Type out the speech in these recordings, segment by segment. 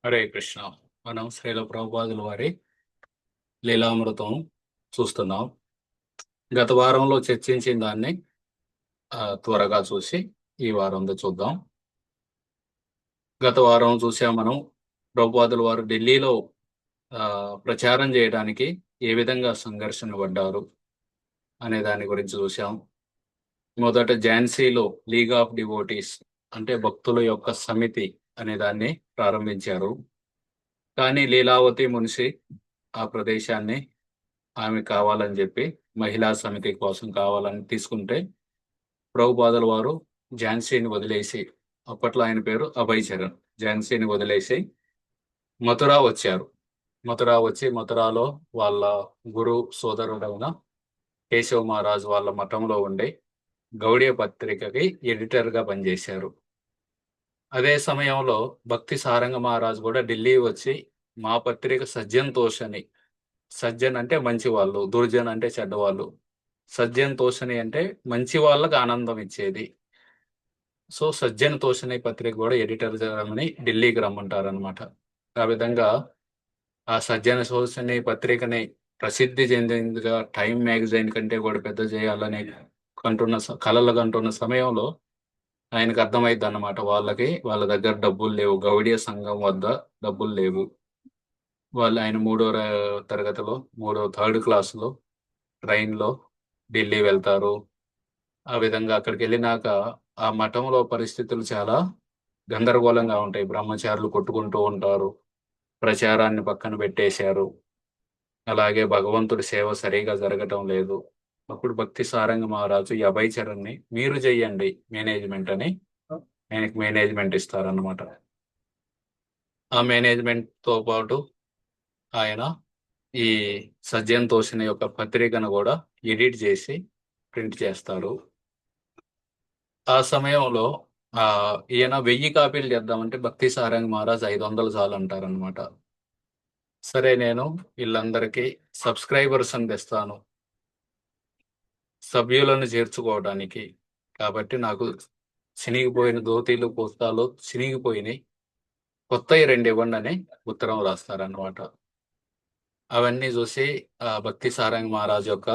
హరే కృష్ణ. మనం శ్రీల ప్రభుపాదుల వారి లీలామృతం చూస్తున్నాం. గత వారంలో చర్చించిన దాన్ని త్వరగా చూసి ఈ వారంలో చూద్దాం. గత వారం చూసాం మనం ప్రభుపాదుల వారు ఢిల్లీలో ప్రచారం చేయడానికి ఏ విధంగా సంఘర్షణ పడ్డారు అనే దాని గురించి చూసాం. మొదట ఝాన్సీలో లీగ్ ఆఫ్ డివోటీస్ అంటే భక్తుల యొక్క సమితి అనే దాన్ని ప్రారంభించారు. కానీ లీలావతి మున్షి ఆ ప్రదేశాన్ని ఆమె కావాలని చెప్పి మహిళా సమితి కోసం కావాలని తీసుకుంటే ప్రభుపాదుల వారు ఝాన్సీని వదిలేసి, అప్పట్లో ఆయన పేరు అభయ్ చరణ్, ఝాన్సీని వదిలేసి మథురా వచ్చారు. మథురా వచ్చి మథురాలో వాళ్ళ గురు సోదరుడైన కేశవ మహారాజ్ వాళ్ళ మఠంలో ఉండే గౌడీయ పత్రికకి ఎడిటర్గా పనిచేశారు. అదే సమయంలో భక్తి సారంగ మహారాజ్ కూడా ఢిల్లీ వచ్చి మా పత్రిక సజ్జన్ తోష్ అని, సజ్జన్ అంటే మంచి వాళ్ళు, దుర్జన్ అంటే చెడ్డవాళ్ళు, సజ్జన్ తోషని అంటే మంచి వాళ్ళకి ఆనందం ఇచ్చేది. సో సజ్జన్ తోషని పత్రిక కూడా ఎడిటర్ అని ఢిల్లీకి రమ్మంటారు అనమాట. ఆ విధంగా ఆ సజ్జన తోషని పత్రికని ప్రసిద్ధి చెందిందిగా టైమ్ మ్యాగజైన్ కంటే కూడా పెద్ద చేయాలని కలలు కంటున్న సమయంలో ఆయనకు అర్థమైద్ది అన్నమాట. వాళ్ళ దగ్గర డబ్బులు లేవు, గౌడీయ సంఘం వద్ద డబ్బులు లేవు. ఆయన తరగతిలో థర్డ్ క్లాసులో ట్రైన్లో ఢిల్లీ వెళ్తారు. ఆ విధంగా అక్కడికి వెళ్ళినాక ఆ మఠంలో పరిస్థితులు చాలా గందరగోళంగా ఉంటాయి. బ్రహ్మచారులు కొట్టుకుంటూ ఉంటారు, ప్రచారాన్ని పక్కన పెట్టేశారు, అలాగే భగవంతుడి సేవ సరిగా జరగటం లేదు. అప్పుడు భక్తి సారంగ మహారాజు ఈ అభయ్ చరణ్ని మీరు చెయ్యండి మేనేజ్మెంట్ అని ఆయనకి మేనేజ్మెంట్ ఇస్తారన్నమాట. ఆ మేనేజ్మెంట్ తో పాటు ఆయన ఈ సజ్జన్ తోషిని యొక్క పత్రికను కూడా ఎడిట్ చేసి ప్రింట్ చేస్తారు. ఆ సమయంలో ఈయన 1000 కాపీలు చేద్దామంటే భక్తి సారంగ్ మహారాజ్ 500 చాలు అంటారనమాట. సరే, నేను వీళ్ళందరికీ సబ్స్క్రైబర్స్ అని తెస్తాను, సభ్యులను చేర్చుకోవడానికి, కాబట్టి నాకు చినిగిపోయిన ధోతీలు పుస్తకాలు చినిగిపోయినాయి, కొత్తవి 2 ఇవ్వండి అని ఉత్తరం రాస్తారనమాట. అవన్నీ చూసి భక్తి సారంగ్ మహారాజ్ యొక్క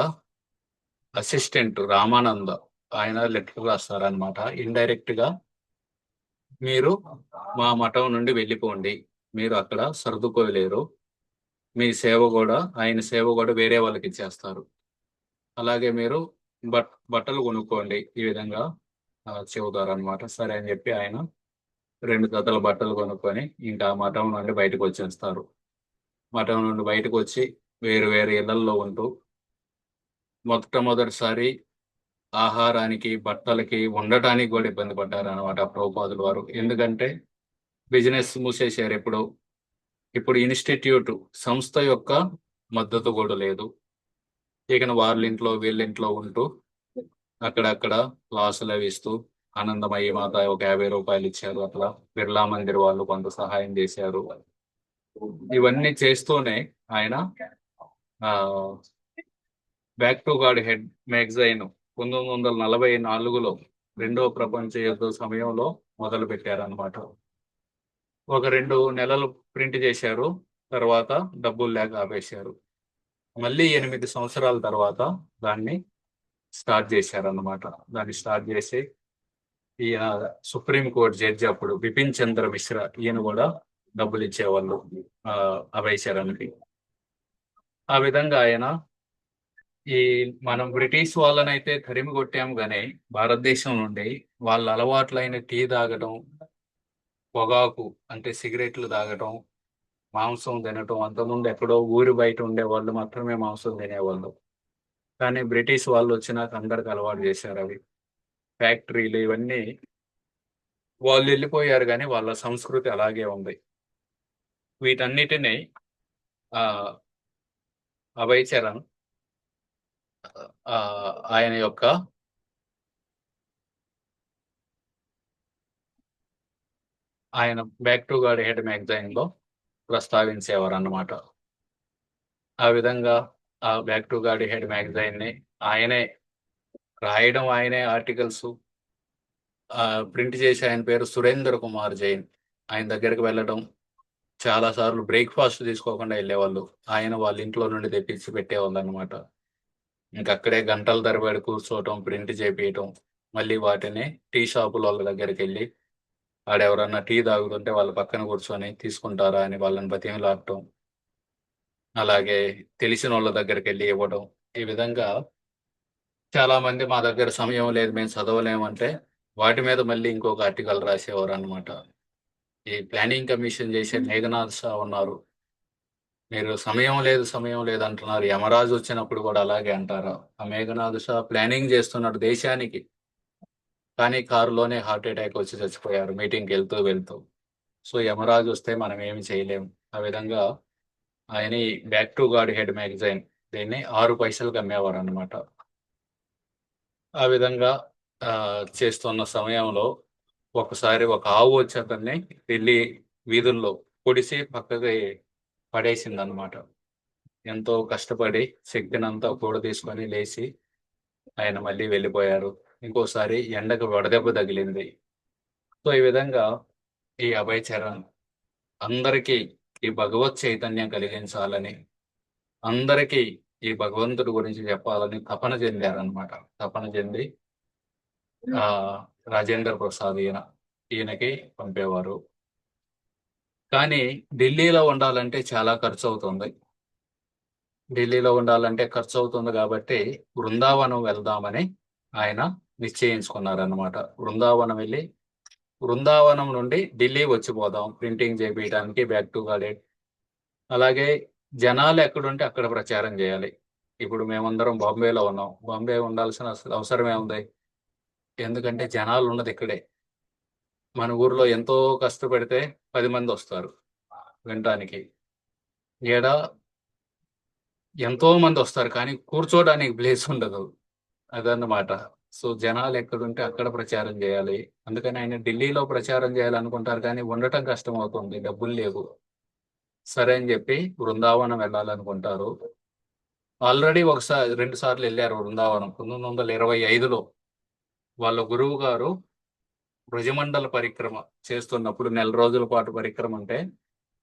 అసిస్టెంట్ రామానంద ఆయన లెటర్ రాస్తారనమాట. ఇండైరెక్ట్ గా మీరు మా మఠం నుండి వెళ్ళిపోండి, మీరు అక్కడ సర్దుకోలేరు, మీ సేవ కూడా ఆయన సేవ కూడా వేరే వాళ్ళకి ఇచ్చేస్తారు, అలాగే మీరు బట్టలు కొనుక్కోండి, ఈ విధంగా చెబుతారు అనమాట. సరే అని చెప్పి ఆయన 2 జతల బట్టలు కొనుక్కొని ఇంకా మఠం నుండి బయటకు వచ్చేస్తారు. మఠం నుండి బయటకు వచ్చి వేరు వేరు ఇళ్లల్లో ఉంటూ మొట్టమొదటిసారి ఆహారానికి, బట్టలకి, ఉండటానికి కూడా ఇబ్బంది పడ్డారు అనమాట ప్రభుపాదుల వారు. ఎందుకంటే బిజినెస్ మూసేశారు ఇప్పుడు ఇన్స్టిట్యూట్ సంస్థ యొక్క మద్దతు కూడా లేదు. ఇక వాళ్ళ ఇంట్లో వీళ్ళింట్లో ఉంటూ అక్కడక్కడ క్లాసులు అవి ఇస్తూ ఆనందమయ్యి మాత ఒక 50 రూపాయలు ఇచ్చారు, అట్లా బిర్లా మందిర్ వాళ్ళు కొంత సహాయం చేశారు. ఇవన్నీ చేస్తూనే ఆయన back to Godhead magazine 1944లో రెండవ ప్రపంచ యుద్ధ సమయంలో మొదలు పెట్టారనమాట. ఒక 2 నెలలు ప్రింట్ చేశారు, తర్వాత డబ్బులు లేక ఆపేశారు. మళ్ళీ 8 సంవత్సరాల తర్వాత దాన్ని స్టార్ట్ చేశారన్నమాట. దాన్ని స్టార్ట్ చేసి ఈయన సుప్రీం కోర్ట్ జడ్జి అప్పుడు బిపిన్ చంద్ర మిశ్రా, ఈయన కూడా డబ్బులు ఇచ్చేవాళ్ళు అభయ్ చరణ్కి. ఆ విధంగా ఆయన మనం బ్రిటిష్ వాళ్ళనైతే తరిమి కొట్టాము కానీ భారతదేశం నుండి వాళ్ళ అలవాట్లైన టీ తాగడం, పొగాకు అంటే సిగరెట్లు తాగడం, మాంసం తినటం, అంతకుముందు ఎక్కడో ఊరి బయట ఉండే వాళ్ళు మాత్రమే మాంసం తినేవాళ్ళు. కానీ బ్రిటిష్ వాళ్ళు వచ్చినాక అందరికి అలవాటు చేశారు అవి. ఫ్యాక్టరీలు ఇవన్నీ వాళ్ళు వెళ్ళిపోయారు కానీ వాళ్ళ సంస్కృతి అలాగే ఉంది. వీటన్నిటిని ఆ అభయ్ చరణ్ ఆయన యొక్క back to Godhead magazine లో ప్రస్తావించేవారు అన్నమాట. ఆ విధంగా ఆ back to Godhead magazine ని ఆయనే రాయడం, ఆయనే ఆర్టికల్స్ ప్రింట్ చేసి, ఆయన పేరు సురేంద్ర కుమార్ జైన్, ఆయన దగ్గరికి వెళ్ళడం, చాలా సార్లు బ్రేక్‌ఫాస్ట్ తీసుకోకుండా ఎళ్ళేవాళ్ళు. ఆయన వాళ్ళ ఇంట్లో నుండి తెప్పించి పెట్టేవాళ్ళనమాట. ఇంకక్కడే గంటల తరబడి కూర్చోవటం, ప్రింట్ చేపియటం, మళ్ళీ వాటిని టీ షాపులోళ్ళ దగ్గరికెళ్ళి ఆడెవరన్నా టీ తాగుతుంటే వాళ్ళ పక్కన కూర్చొని తీసుకుంటారా అని వాళ్ళని బతిమిలాడటం. అలాగే తెలిసినోళ్ళ దగ్గరికెళ్ళి ఇవ్వడం. ఈ విధంగా చాలామంది మా దగ్గర సమయం లేదు మేము చదవలేమంటే, వాటి మీద మళ్ళీ ఇంకొక ఆర్టికల్ రాసేవారనమాట. ఈ ప్లానింగ్ కమిషన్ చేసే మేఘనాథ్ షా ఉన్నారు. మీరు సమయం లేదు అంటున్నారు. యమరాజు వచ్చినప్పుడు కూడా అలాగే అంటారా? ఆ మేఘనాథ్ షా ప్లానింగ్ చేస్తున్నాడు దేశానికి. కానీ కారులోనే హార్ట్ అటాక్ వచ్చి చచ్చిపోయారు మీటింగ్‌కెళ్తూ వెళ్తూ. సో, యమరాజు వస్తే మనం ఏమి చేయలేం. ఆ విధంగా ఆయన ఈ 'back to Godhead' magazine దీన్ని 6 పైసలకి అమ్మేవారనమాట. ఆ విధంగా చేస్తున్న సమయంలో ఒకసారి ఒక ఆవు వచ్చి అతన్ని ఢిల్లీ వీధుల్లో పొడిసి పక్కకి పడేసిందనమాట. ఎంతో కష్టపడి శక్తినంతా కూడదీసుకొని లేచి ఆయన మళ్ళీ వెళ్ళిపోయారు. ఇంకోసారి ఎండకు వడదెబ్బ తగిలింది. సో, ఈ విధంగా ఈ అభయ్ చరణ్ అందరికీ ఈ భగవత్ చైతన్యం కలిగించాలని, అందరికీ ఈ భగవంతుడి గురించి చెప్పాలని తపన చెందారనమాట. తపన చెంది రాజేంద్ర ప్రసాద్ ఈయనకి పంపేవారు. కానీ ఢిల్లీలో ఉండాలంటే చాలా ఖర్చవుతుంది. ఢిల్లీలో ఉండాలంటే ఖర్చవుతుంది గాబట్టి, బృందావనం వెళ్దామని ఆయన నిశ్చయించుకున్నారనమాట. బృందావనం వెళ్లి, బృందావనం నుండి ఢిల్లీ వచ్చిపోదాం ప్రింటింగ్ చేపియడానికి 'బ్యాక్ టు గాడెట్'. అలాగే జనాలు ఎక్కడుంటే అక్కడ ప్రచారం జేయాలి. ఇప్పుడు మేమందరం బాంబేలో ఉన్నాం. బాంబే ఉండాల్సిన అవసరం ఏముంది? ఎందుకంటే జనాలున్నది ఇక్కడే. మన ఊర్లో ఎంతో కష్టపడితే 10 మందొస్తారు వినటానికి. ఈడ ఎంతో మందొస్తారు. కానీ కూర్చోడానికి ప్లేసుండదు. అదన్నమాట. సో, జనాలెక్కడుంటే అక్కడ ప్రచారం జేయాలి. అందుకని ఆయన ఢిల్లీలో ప్రచారం జేయాలనుకుంటారు కానీ ఉండటం కష్టమవుతుంది. డబ్బులు లేవు. సరే అని జెప్పి బృందావనం వెళ్ళాలనుకుంటారు. ఆల్రెడీ 2 సార్లెళ్లారు బృందావనం. 1925లో వాళ్ళ గురువు గారు బ్రజమండల పరిక్రమ చేస్తున్నప్పుడు నెల రోజుల పాటు పరిక్రమంటే,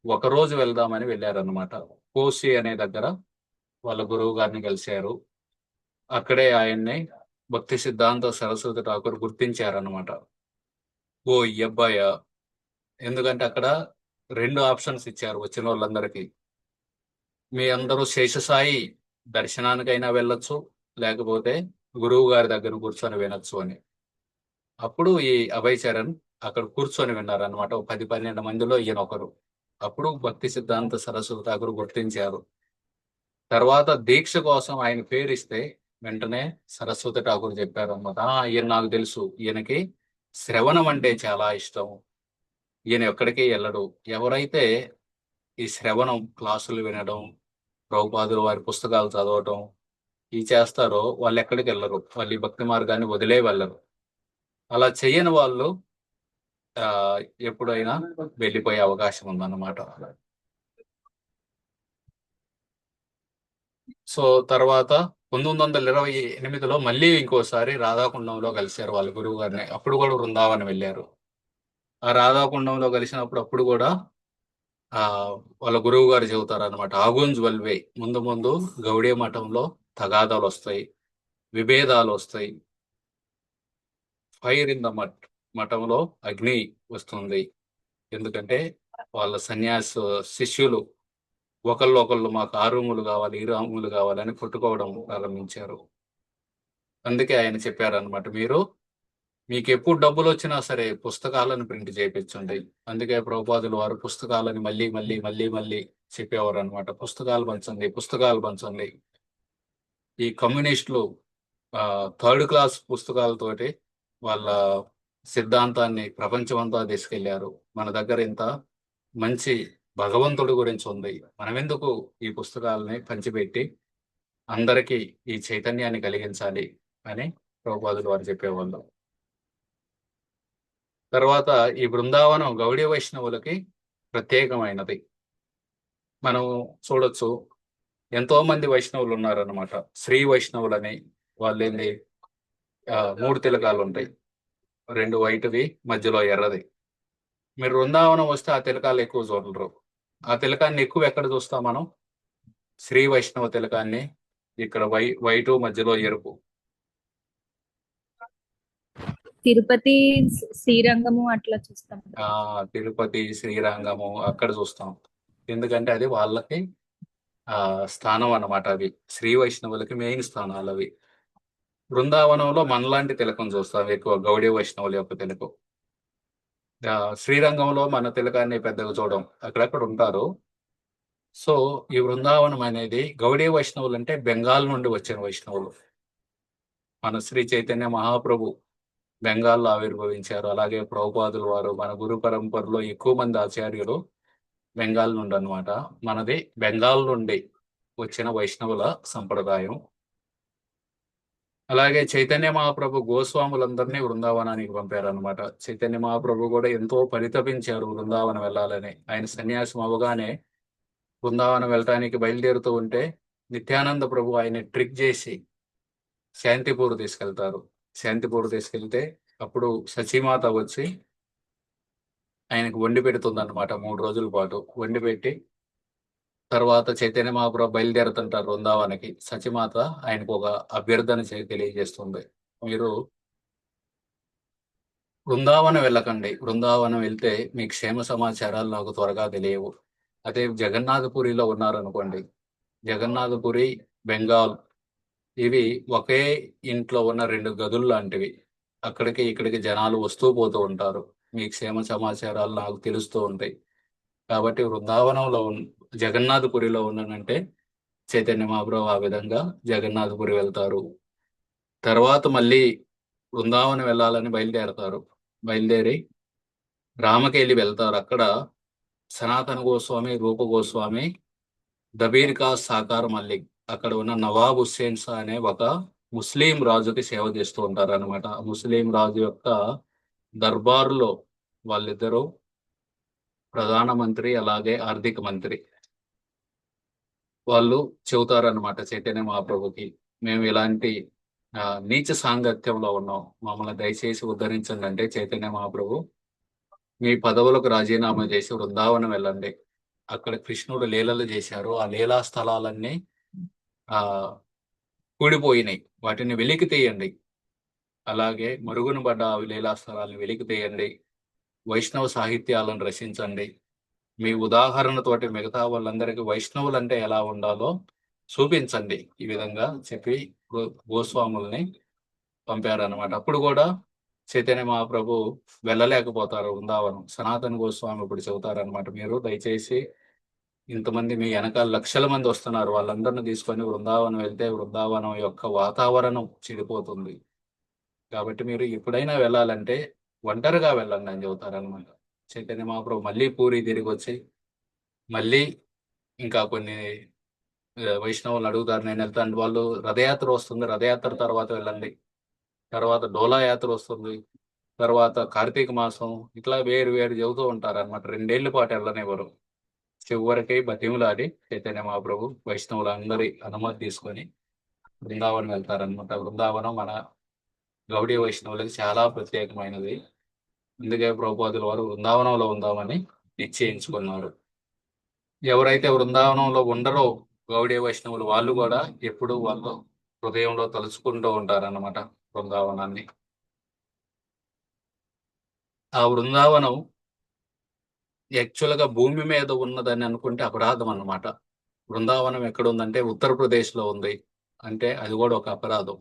ఒకరోజు వెళ్దామని వెళ్లారన్నమాట. కోసి అనే దగ్గర వాళ్ళ గురువు గారిని కలిసారు. అక్కడే ఆయన్ని భక్తి సిద్ధాంత సరస్వతి ఠాకూర్ గుర్తించారన్నమాట. ఓహ్! ఈ అబ్బాయా? ఎందుకంటే అక్కడ 2 ఆప్షన్స్ ఇచ్చారు వచ్చినోళ్ళందరికీ. మీ అందరూ శేషసాయి దర్శనానికైనా వెళ్ళొచ్చు, లేకపోతే గురువు గారి దగ్గర కూర్చొని వినొచ్చు అని. అప్పుడు ఈ అభయ్ చరణ్ అక్కడ కూర్చొని విన్నారన్నమాట. ఓ 10, 12 మందిలో ఈయనొకరు. అప్పుడు భక్తి సిద్ధాంత సరస్వతి ఠాకూర్ గుర్తించారు. తర్వాత దీక్ష కోసం ఆయన పేరిస్తే వెంటనే సరస్వతి ఠాకూర్ చెప్పారన్నమాట. ఈయన నాకు తెలుసు. ఈయనకి శ్రవణం అంటే చాలా ఇష్టం. ఈయన ఎక్కడికి ఎళ్ళడు. ఎవరైతే ఈ శ్రవణం క్లాసులు వినడం, ప్రభుపాదుల వారి పుస్తకాలు చదవటం, ఇయి చేస్తారో వాళ్ళెక్కడికెళ్ళరు. వాళ్ళు ఈ భక్తి మార్గాన్ని వదిలే వెళ్ళరు. అలా చెయ్యని వాళ్ళు ఆహ్, ఎప్పుడైనా వెళ్ళిపోయే అవకాశం ఉందన్నమాట. సో, తర్వాత 1928లో మళ్ళీ ఇంకోసారి రాధాకుండంలో కలిసారు వాళ్ళ గురువుగారిని. అప్పుడు గూడా బృందావనం వెళ్లారు. ఆ రాధాకుండంలో కలిసినప్పుడు అప్పుడు గూడా ఆహ్, వాళ్ళ గురువుగారు చెబుతారనమాట. "ఆగుంజ్ వల్వే ముందు ముందు గౌడీ మఠంలో తగాదాలొస్తాయి, విభేదాలొస్తాయి. ఫైర్ ఇన్ ద మట్ మఠంలో అగ్ని వస్తుంది. ఎందుకంటే వాళ్ళ శిష్యులు ఒకళ్ళు మాకు ఆ రూములు గావాలి, ఈ రూములు గావాలని కొట్టుకోవడం ప్రారంభించారు. అందుకే ఆయన చెప్పారనమాట. మీకెప్పుడు డబ్బులొచ్చినా సరే పుస్తకాలను ప్రింట్ చేపిచ్చండి. అందుకే ప్రభుపాదుల వారు పుస్తకాలని మళ్ళీ చెప్పేవారనమాట. పుస్తకాలు పంచండి, పుస్తకాలు పంచండి. ఈ కమ్యూనిస్టులు థర్డ్ క్లాస్ పుస్తకాలతోటి వాళ్ళ సిద్ధాంతాన్ని ప్రపంచమంతా తీసుకెళ్లారు. మన దగ్గర ఇంత మంచి భగవంతుడి గురించి ఉంది. మనమెందుకు ఈ పుస్తకాలని పంచిపెట్టి అందరికీ ఈ చైతన్యాన్ని కలిగించాలి అని ప్రభుపాదులు వారు చెప్పేవాళ్ళు. తర్వాత ఈ బృందావనం గౌడీ వైష్ణవులకి ప్రత్యేకమైనది. మనం చూడొచ్చు ఎంతో మంది వైష్ణవులున్నారనమాట. శ్రీ వైష్ణవులని వాళ్ళేంది 3 తిలకాలుంటాయి. 2 వైట్‌వి మధ్యలో ఎర్రది. మీరు బృందావనం వస్తే ఆ తిలకాలు ఎక్కువ చూడరు. ఆ తిలకాన్ని ఎక్కువ ఎక్కడ చూస్తాం మనం? శ్రీ వైష్ణవ తిలకాన్ని. ఇక్కడ వైటు మధ్యలో ఎరుపు. తిరుపతి, శ్రీరంగము అట్లా చూస్తాం. తిరుపతి, శ్రీరంగము అక్కడ చూస్తాం. ఎందుకంటే అది వాళ్ళకి స్థానం అన్నమాట. అవి శ్రీ వైష్ణవులకి మెయిన్ స్థానాలు అవి. బృందావనంలో మనలాంటి తిలకం చూస్తాం ఎక్కువ, గౌడీ వైష్ణవుల యొక్క తిలకం. శ్రీరంగంలో మన తిలకాన్ని పెద్దగా చూడం, అక్కడక్కడ ఉంటారు. సో ఈ బృందావనం అనేది గౌడీ వైష్ణవులు అంటే బెంగాల్ నుండి వచ్చిన వైష్ణవులు. మన శ్రీ చైతన్య మహాప్రభు బెంగాల్లో ఆవిర్భవించారు. అలాగే ప్రభుపాదుల వారు, మన గురు పరంపరలో ఎక్కువ మంది ఆచార్యులు బెంగాల్ నుండి అన్నమాట. మనది బెంగాల్ నుండి వచ్చిన వైష్ణవుల సంప్రదాయం. అలాగే చైతన్య మహాప్రభు గోస్వాములందరినీ బృందావనానికి పంపారనమాట. చైతన్య మహాప్రభు కూడా ఎంతో పరితపించారు బృందావనం వెళ్ళాలని. ఆయన సన్యాసం అవగానే బృందావనం వెళ్ళటానికి బయలుదేరుతూ ఉంటే నిత్యానంద ప్రభు ఆయన ట్రిక్ చేసి శాంతిపూర్ తీసుకెళ్తారు. శాంతిపూర్ తీసుకెళ్తే అప్పుడు సచీమాత వచ్చి ఆయనకు వండి పెడుతుంది అనమాట. 3 రోజుల పాటు వండి పెట్టి తర్వాత చైతన్య మహాప్రభు బయలుదేరుతుంటారు బృందావనానికి. సచిమాత ఆయనకు ఒక అభ్యర్థన తెలియజేస్తుంది. మీరు బృందావనం వెళ్ళకండి. బృందావనం వెళ్తే మీ క్షేమ సమాచారాలు నాకు త్వరగా తెలియవు. అదే జగన్నాథపురిలో ఉన్నారనుకోండి, జగన్నాథపురి, బెంగాల్ ఇవి ఒకే ఇంట్లో ఉన్న 2 గదులు లాంటివి. అక్కడికి ఇక్కడికి జనాలు వస్తూ పోతూ ఉంటారు. మీ క్షేమ సమాచారాలు నాకు తెలుస్తూ ఉంటాయి. కాబట్టి బృందావనంలో జగన్నాథపురిలో ఉన్నానంటే చైతన్య మహాప్రభు ఆ విధంగా జగన్నాథపురి వెళ్తారు. తర్వాత మళ్ళీ బృందావనం వెళ్ళాలని బయలుదేరతారు. బయలుదేరి రామకేలి వెళ్తారు. అక్కడ సనాతన గోస్వామి, రూప గోస్వామి, దబీర్ కా సాకార్ మల్లిక్ అక్కడ ఉన్న నవాబ్ హుస్సేన్ షా అనే ఒక ముస్లిం రాజుకి సేవ చేస్తూ ఉంటారు అనమాట. ముస్లిం రాజు యొక్క దర్బారులో వాళ్ళిద్దరూ ప్రధానమంత్రి అలాగే ఆర్థిక మంత్రి. వాళ్ళు చెబుతారనమాట చైతన్య మహాప్రభుకి, మేము ఇలాంటి నీచ సాంగత్యంలో ఉన్నాం, మమ్మల్ని దయచేసి ఉద్ధరించండి అంటే చైతన్య మహాప్రభు, మీ పదవులకు రాజీనామా చేసి బృందావనం వెళ్ళండి. అక్కడ కృష్ణుడు లీలలు చేశారు. ఆ లీలా స్థలాలన్నీ ఆ కూడిపోయినాయి. వాటిని వెలికి తీయండి. అలాగే మరుగున పడ్డ లీలా స్థలాలను వెలికి తీయండి. వైష్ణవ సాహిత్యాలను రచించండి. మీ ఉదాహరణతోటి మిగతా వాళ్ళందరికీ వైష్ణవులు అంటే ఎలా ఉండాలో చూపించండి. ఈ విధంగా చెప్పి గోస్వాముల్ని పంపారనమాట. అప్పుడు కూడా చైతన్య మహాప్రభు వెళ్ళలేకపోతారు బృందావనం. సనాతన గోస్వామి ఇప్పుడు చెబుతారనమాట, మీరు దయచేసి ఇంతమంది మీ వెనకాల లక్షల మంది వస్తున్నారు, వాళ్ళందరిని తీసుకొని బృందావనం వెళ్తే బృందావనం యొక్క వాతావరణం చెడిపోతుంది. కాబట్టి మీరు ఎప్పుడైనా వెళ్ళాలంటే ఒంటరిగా వెళ్ళండి అని చెబుతారనమాట. చైతన్య మహాప్రభు మళ్ళీ పూరి తిరిగి వచ్చి మళ్ళీ ఇంకా కొన్ని వైష్ణవులు అడుగుతారు, నేను వెళ్తాను. వాళ్ళు రథయాత్ర వస్తుంది, రథయాత్ర తర్వాత వెళ్ళండి, తర్వాత డోలా యాత్ర వస్తుంది, తర్వాత కార్తీక మాసం, ఇట్లా వేరు వేరు చెబుతూ ఉంటారు అనమాట. 2 ఏళ్ల పాటు వెళ్ళనివ్వరు. చివరికి బతిమలాడి చైతన్య మహాప్రభు వైష్ణవులందరి అనుమతి తీసుకొని బృందావనం వెళ్తారనమాట. బృందావనం మన గౌడీ వైష్ణవులకి చాలా ప్రత్యేకమైనది. అందుకే ప్రభుపాదుల వారు బృందావనంలో ఉందామని నిశ్చయించుకున్నారు. ఎవరైతే బృందావనంలో ఉండరో గౌడీ వైష్ణవులు, వాళ్ళు కూడా ఎప్పుడు వాళ్ళు హృదయంలో తలుచుకుంటూ ఉంటారన్నమాట బృందావనాన్ని. ఆ బృందావనం యాక్చువల్గా భూమి మీద ఉన్నదని అనుకుంటే అపరాధం అన్నమాట. బృందావనం ఎక్కడ ఉందంటే ఉత్తరప్రదేశ్లో ఉంది అంటే అది కూడా ఒక అపరాధం.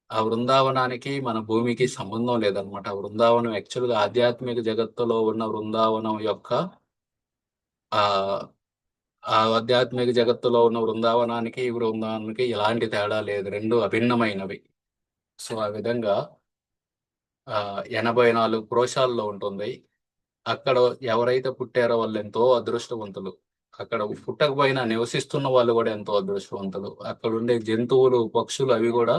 ఆ బృందావనానికి మన భూమికి సంబంధం లేదనమాట. ఆ బృందావనం యాక్చువల్గా ఆధ్యాత్మిక జగత్తులో ఉన్న బృందావనం యొక్క ఆ ఆ ఆధ్యాత్మిక జగత్తులో ఉన్న బృందావనానికి ఈ బృందావనానికి ఎలాంటి తేడా లేదు, 2 అభిన్నమైనవి. సో ఆ విధంగా 84 క్రోశాల్లో ఉంటుంది. అక్కడ ఎవరైతే పుట్టారో వాళ్ళు ఎంతో అదృష్టవంతులు. అక్కడ పుట్టకపోయినా నివసిస్తున్న వాళ్ళు కూడా ఎంతో అదృష్టవంతులు. అక్కడ ఉండే జంతువులు, పక్షులు అవి కూడా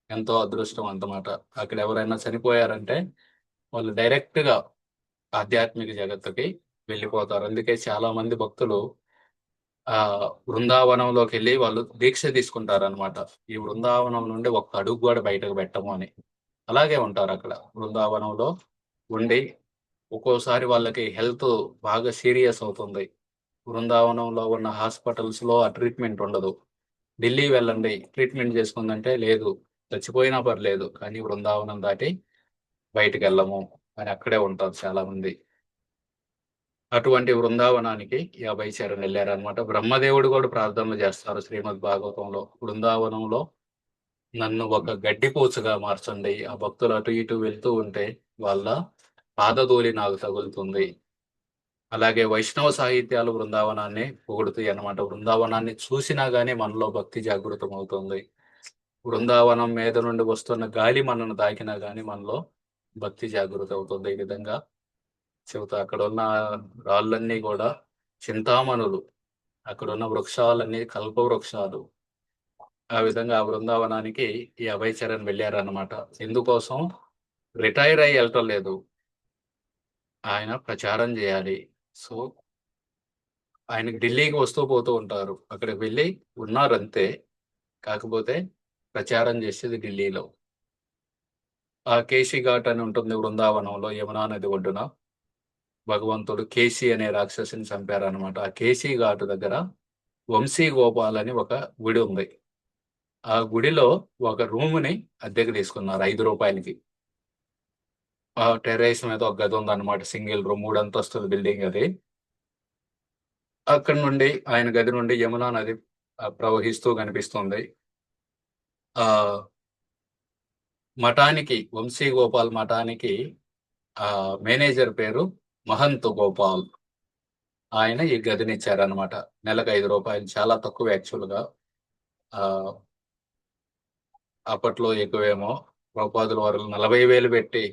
ఎంతో అదృష్టం అన్నమాట. అక్కడ ఎవరైనా చనిపోయారంటే వాళ్ళు డైరెక్ట్గా ఆధ్యాత్మిక జగత్తుకి వెళ్ళిపోతారు. అందుకే చాలా మంది భక్తులు బృందావనంలోకి వెళ్ళి వాళ్ళు దీక్ష తీసుకుంటారనమాట. ఈ బృందావనం నుండి ఒక్క అడుగు కూడా బయటకు పెట్టము అని. అలాగే ఉంటారు అక్కడ బృందావనంలో ఉండి ఒక్కోసారి వాళ్ళకి హెల్త్ బాగా సీరియస్ అవుతుంది. బృందావనంలో ఉన్న హాస్పిటల్స్‌లో ఆ ట్రీట్మెంట్ ఉండదు. ఢిల్లీ వెళ్ళండి ట్రీట్మెంట్ చేసుకుందంటే, లేదు చచ్చిపోయినా పర్లేదు కానీ బృందావనం దాటి బయటికెళ్ళము అని అక్కడే ఉంటారు చాలామంది. అటువంటి బృందావనానికి ఈ అభయచరణ్ వెళ్ళారనమాట. బ్రహ్మదేవుడు కూడా ప్రార్థనలు చేస్తారు శ్రీమద్ భాగవతంలో. బృందావనంలో నన్ను ఒక గడ్డిపూచగా మార్చండి. ఆ భక్తులు అటు ఇటు వెళ్తూ ఉంటే వాళ్ళ పాదధూళి నాకు తగులుతుంది. అలాగే వైష్ణవ సాహిత్యాలు బృందావనాన్ని పొగుడుతాయి అన్నమాట. బృందావనాన్ని చూసినా గానీ మనలో భక్తి జాగృతం అవుతుంది. బృందావనం మీద నుండి వస్తున్న గాలి మనను తాకినా గానీ మనలో భక్తి జాగృతం అవుతుంది. ఈ విధంగా చెబుతా. అక్కడున్న రాళ్ళన్నీ కూడా చింతామణులు. అక్కడున్న వృక్షాలన్నీ కల్పవృక్షాలు. ఆ విధంగా ఆ బృందావనానికి ఈ అభయ్ చరణ్ వెళ్ళారన్నమాట. ఎందుకోసం? రిటైర్ అయ్యి వెళ్ళటం లేదు. ఆయన ప్రచారం చేయాలి. సో, ఆయనకి ఢిల్లీకి వస్తూ పోతూ ఉంటారు. అక్కడికి వెళ్ళి ఉన్నారంతే. కాకపోతే ప్రచారం చేసేది ఢిల్లీలో. ఆ కేశీ ఘాట్ అని ఉంటుంది బృందావనంలో యమునా నది ఒడ్డున. భగవంతుడు కేశి అనే రాక్షసుని చంపారనమాట. ఆ కేశీ ఘాట్ దగ్గర వంశీ గోపాల్ అని ఒక గుడి ఉంది. ఆ గుడిలో ఒక రూముని అద్దెకు తీసుకున్నారు రూ. 5కి. ఆ టెర్రస్ మీద ఒక గది ఉందన్నమాట. సింగిల్ రూమ్ 3 అంతస్తుల బిల్డింగ్ అది. అక్కడి నుండి ఆయన గది నుండి యమునా నది ప్రవహిస్తూ కనిపిస్తుంది. ఆ మఠానికి వంశీ గోపాల్ మఠానికి మేనేజర్ పేరు మహంత్ గోపాల్. ఆయన ఈ గదినిచ్చారనమాట. నెలకు రూ. 5 చాలా తక్కువ యాక్చువల్‌గా. ఆహ్, అప్పట్లో ఎక్కువేమో. ప్రభుపాదుల వారు 40,000 పెట్టి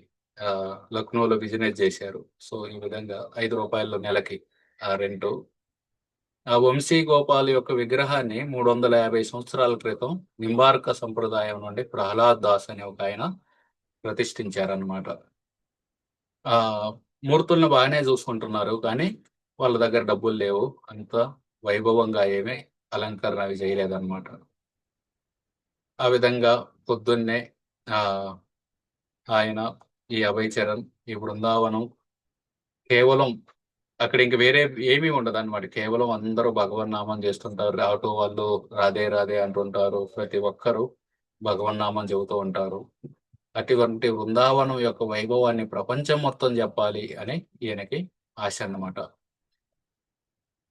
లక్నోలో బిజినెస్ చేశారు. సో, ఈ విధంగా రూ. 5 నెలకి రెంటు. ఆ వంశీ గోపాల్ యొక్క విగ్రహాన్ని 350 సంవత్సరాల క్రితం నింబార్క సంప్రదాయం నుండి ప్రహ్లాద్ దాస్ అనే ఒకాయన ప్రతిష్ఠించారనమాట. మూర్తులను బాగానే చూసుకుంటున్నారు. కానీ వాళ్ళ దగ్గర డబ్బులు లేవు. అంత వైభవంగా ఏమీ అలంకరణ అవి చేయలేదన్నమాట. ఆ విధంగా పొద్దున్నే ఆహ్, ఆయన ఈ అభయ్ చరణ్ ఈ బృందావనం కేవలం అక్కడ ఇంక వేరే ఏమీ ఉండదన్నమాట. కేవలం అందరూ భగవన్నామం చేస్తుంటారు. ఆటో వాళ్ళు రాధే రాధే అంటుంటారు. ప్రతి ఒక్కరు భగవన్నామం చెబుతూ ఉంటారు. అటువంటి బృందావనం యొక్క వైభవాన్ని ప్రపంచం మొత్తం చెప్పాలి అని ఈయనకి ఆశ అన్నమాట.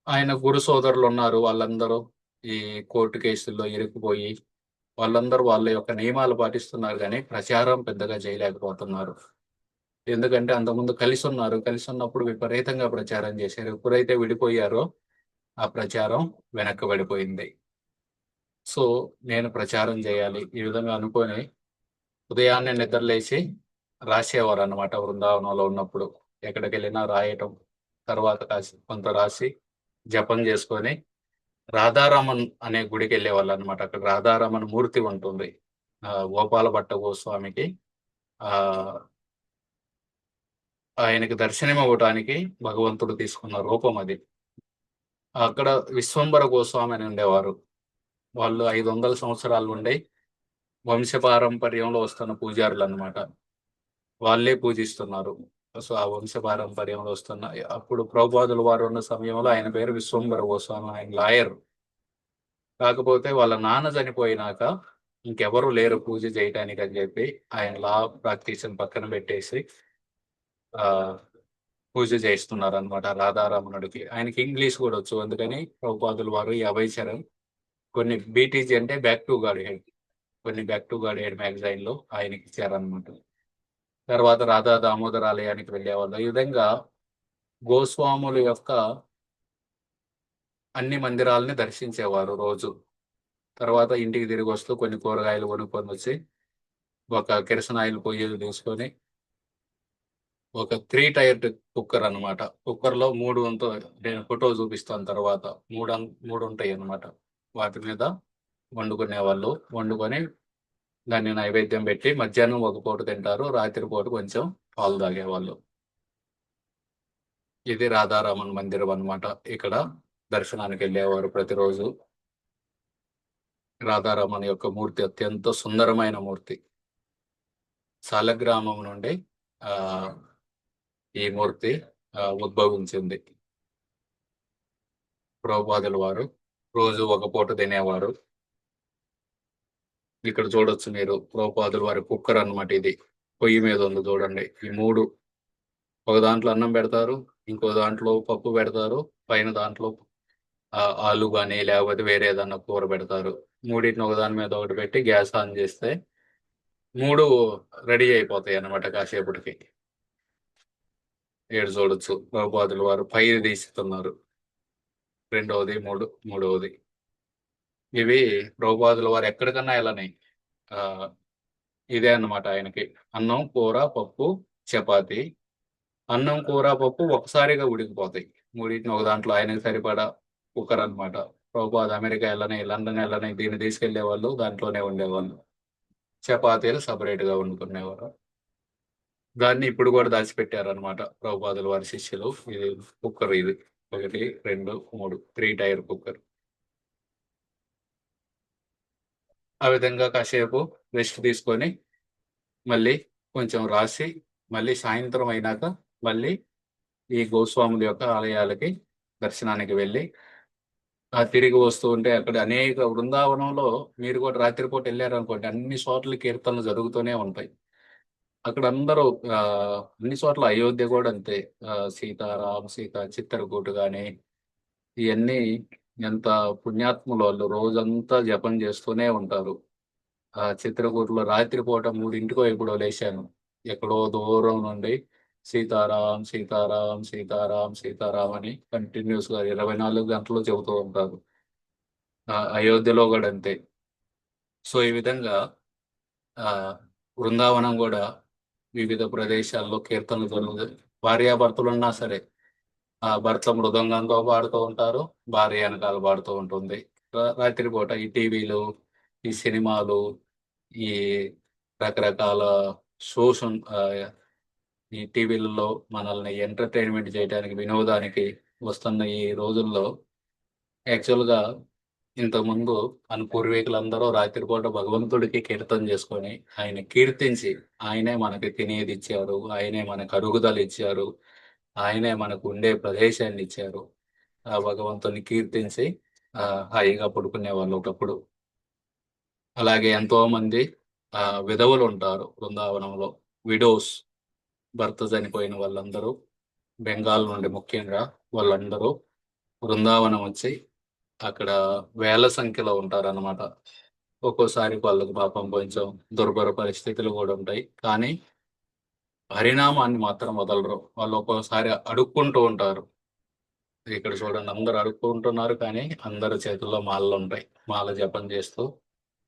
ఆయన గురు సోదరులున్నారు. వాళ్ళందరూ ఈ కోర్టు కేసుల్లో ఇరుక్కుపోయి వాళ్ళందరూ వాళ్ళ యొక్క నియమాలు పాటిస్తున్నారు గానీ, ప్రచారం పెద్దగా చేయలేకపోతున్నారు. ఎందుకంటే అంతకుముందు కలిసున్నారు. కలిసున్నప్పుడు విపరీతంగా ప్రచారం చేశారు. ఎప్పుడైతే విడిపోయారో ఆ ప్రచారం వెనక్కబడిపోయింది. సో, నేను ప్రచారం చేయాలి. ఈ విధంగా అనుకోని ఉదయాన్నే నిద్రలేచి రాసేవారన్నమాట బృందావనంలో ఉన్నప్పుడు. ఎక్కడికెళ్ళినా రాయటం. తర్వాత కొంత రాసి జపం చేసుకొని రాధారమణ్ అనే గుడికెళ్ళేవాళ్ళన్నమాట. అక్కడ రాధారమణ మూర్తి ఉంటుంది. గోపాల భట్ట గోస్వామికి ఆహ్, ఆయనకి దర్శనమివ్వటానికి భగవంతుడు తీసుకున్న రూపం అది. అక్కడ విశ్వంబర గోస్వామి అని ఉండేవారు. వాళ్ళు 500 సంవత్సరాల నుండి వంశపారంపర్యంలో వస్తున్న పూజారులన్నమాట. వాళ్ళే పూజిస్తున్నారు. సో, ఆ వంశపారంపర్యంలో వస్తున్న అప్పుడు ప్రభుపాదుల వారు ఉన్న సమయంలో ఆయన పేరు విశ్వంబర గోస్వామి. ఆయన లాయర్. కాకపోతే వాళ్ళ నాన్న చనిపోయినాక ఇంకెవరు లేరు పూజ చేయటానికి అని చెప్పి ఆయన లా ప్రాక్టీస్‌ని పక్కన పెట్టేసి ఆహ్, పూజ చేస్తున్నారనమాట రాధారమణుడికి. ఆయనకి ఇంగ్లీష్ కూడా వచ్చు. అందుకని ప్రభుపాదుల వారు ఈ అభయ్ చరణ్ కొన్ని బీటీజీ అంటే బ్యాక్ టు గాడ్ హెడ్. కొన్ని బ్యాక్ టు గాడ్ హెడ్ మ్యాగజైన్‌లో ఆయనకిచ్చారనమాట. తర్వాత రాధా దామోదరాలయానికి వెళ్ళేవాళ్ళు. ఈ విధంగా గోస్వాముల యొక్క అన్ని మందిరాలని దర్శించేవారు రోజు. తర్వాత ఇంటికి తిరిగొస్తూ కొన్ని కూరగాయలు కొనుక్కొనొచ్చి, ఒక కిరసనాయిల్ పొయ్యి తీసుకొని, ఒక 3 టైర్డ్ కుక్కర్ అన్నమాట. కుక్కర్‌లో 3 నేను ఫోటో చూపిస్తాను తర్వాత. 3 ఉంటాయన్నమాట. వాటి మీద వండుకునేవాళ్ళు. వండుకొని దాన్ని నైవేద్యం పెట్టి మధ్యాహ్నం ఒక పూట తింటారు. రాత్రి పూట కొంచెం పాలు తాగేవాళ్ళు. ఇది రాధారమణ మందిరం అన్నమాట. ఇక్కడ దర్శనానికెళ్ళేవారు ప్రతిరోజు. రాధారమణ యొక్క మూర్తి అత్యంత సుందరమైన మూర్తి. సాలగ్రామం నుండి ఆహ్, ఈ మూర్తి ఉద్భవించింది. ప్రభుపాదుల వారు రోజు ఒక పూట తినేవారు. ఇక్కడ చూడొచ్చు మీరు ప్రభుపాదుల వారి కుక్కర్ అన్నమాట. ఇది పొయ్యి మీద ఉంది చూడండి. ఈ మూడు, ఒక దాంట్లో అన్నం పెడతారు, ఇంకో దాంట్లో పప్పు పెడతారు, పైన దాంట్లో ఆలు కానీ లేకపోతే వేరే ఏదన్నా కూర పెడతారు. మూడింటిని ఒక దాని మీద ఒకటి పెట్టి గ్యాస్ ఆన్ చేస్తే మూడు రెడీ అయిపోతాయి అన్నమాట కాసేపటికి. ఏడు చూడొచ్చు ప్రభుపాదుల వారు పైరు తీస్తున్నారు. రెండవది, మూడవది. ఇవి ప్రభుపాదుల వారు ఎక్కడికన్నా వెళ్ళని ఇదే అన్నమాట ఆయనకి. అన్నం, కూర, పప్పు, చపాతి. అన్నం, కూర, పప్పు ఒకసారిగా ఉడికిపోతాయి. మూడింటిని ఒక దాంట్లో ఆయనకి సరిపడా కుక్కర్ అన్నమాట. ప్రభుపాద అమెరికా వెళ్ళని, లండన్ వెళ్ళని దీన్ని తీసుకెళ్లే వాళ్ళు దాంట్లోనే ఉండేవాళ్ళు. చపాతీలు సపరేట్ గా వండుకునేవారు. దాన్ని ఇప్పుడు కూడా దాచిపెట్టారనమాట ప్రభుపాదుల వారి శిష్యులు. ఇది కుక్కర్, ఇది 1, 2, 3 3 టైర్ కుక్కర్. ఆ విధంగా కాసేపు రెస్ట్ తీసుకొని మళ్ళీ కొంచెం రాసి మళ్ళీ సాయంత్రం అయినాక మళ్ళీ ఈ గోస్వాముల యొక్క ఆలయాలకి దర్శనానికి వెళ్ళి తిరిగి వస్తూ ఉంటే అక్కడ అనేక బృందావనంలో మీరు కూడా రాత్రిపూట వెళ్ళారనుకోండి, అన్ని చోట్ల కీర్తనలు జరుగుతూనే ఉంటాయి. అక్కడ అందరూ అన్ని చోట్ల, అయోధ్య కూడా అంతే. సీతారాం, చిత్తరకూటు కానీ ఇవన్నీ ఎంత పుణ్యాత్ములు వాళ్ళు, రోజంతా జపం చేస్తూనే ఉంటారు. చిత్రకూటలో రాత్రిపూట 3ంటికో ఎప్పుడో లేచాను. ఎక్కడో దూరం నుండి సీతారాం, సీతారాం, సీతారాం, సీతారాం అని కంటిన్యూస్ గా 24 గంటలు చెబుతూ ఉంటారు. అయోధ్యలో కూడా అంతే. సో ఈ విధంగా ఆ బృందావనం కూడా వివిధ ప్రదేశాల్లో కీర్తనలు జరుగుతాయి. భార్యాభర్తలు ఉన్నా సరే ఆ భర్త మృదంగంతో పాడుతూ ఉంటారు, భార్య వెనకాల పాడుతూ ఉంటుంది. రాత్రిపూట ఈ టీవీలు, ఈ సినిమాలు, ఈ రకరకాల షోస్ ఈ టీవీలలో మనల్ని ఎంటర్టైన్మెంట్ చేయడానికి, వినోదానికి వస్తున్న ఈ రోజుల్లో యాక్చువల్గా ఇంతకుముందు మన పూర్వీకులందరూ రాత్రిపూట భగవంతుడికి కీర్తన చేసుకొని ఆయన కీర్తించి ఆయనే మనకి తినేది ఇచ్చారు, ఆయనే మనకు అరుగుదల ఇచ్చారు, ఆయనే మనకు ఉండే ప్రదేశాన్ని ఇచ్చారు. ఆ భగవంతుని కీర్తించి హాయిగా పడుకునే వాళ్ళు ఒకప్పుడు. అలాగే ఎంతో మంది విధవులు ఉంటారు బృందావనంలో, విడోస్, భర్త చనిపోయిన వాళ్ళందరూ బెంగాల్ నుండి ముఖ్యంగా వాళ్ళందరూ బృందావనం వచ్చి అక్కడ వేల సంఖ్యలో ఉంటారన్నమాట. ఒక్కోసారి వాళ్ళకు పాపం కొంచెం దుర్భర పరిస్థితులు కూడా ఉంటాయి, కానీ హరినామాన్ని మాత్రం వదలరు. వాళ్ళు ఒక్కోసారి అడుక్కుంటూ ఉంటారు. ఇక్కడ చూడండి, అందరు అడుక్కుంటున్నారు, కానీ అందరి చేతుల్లో మాలలు ఉంటాయి. మాల జపం చేస్తూ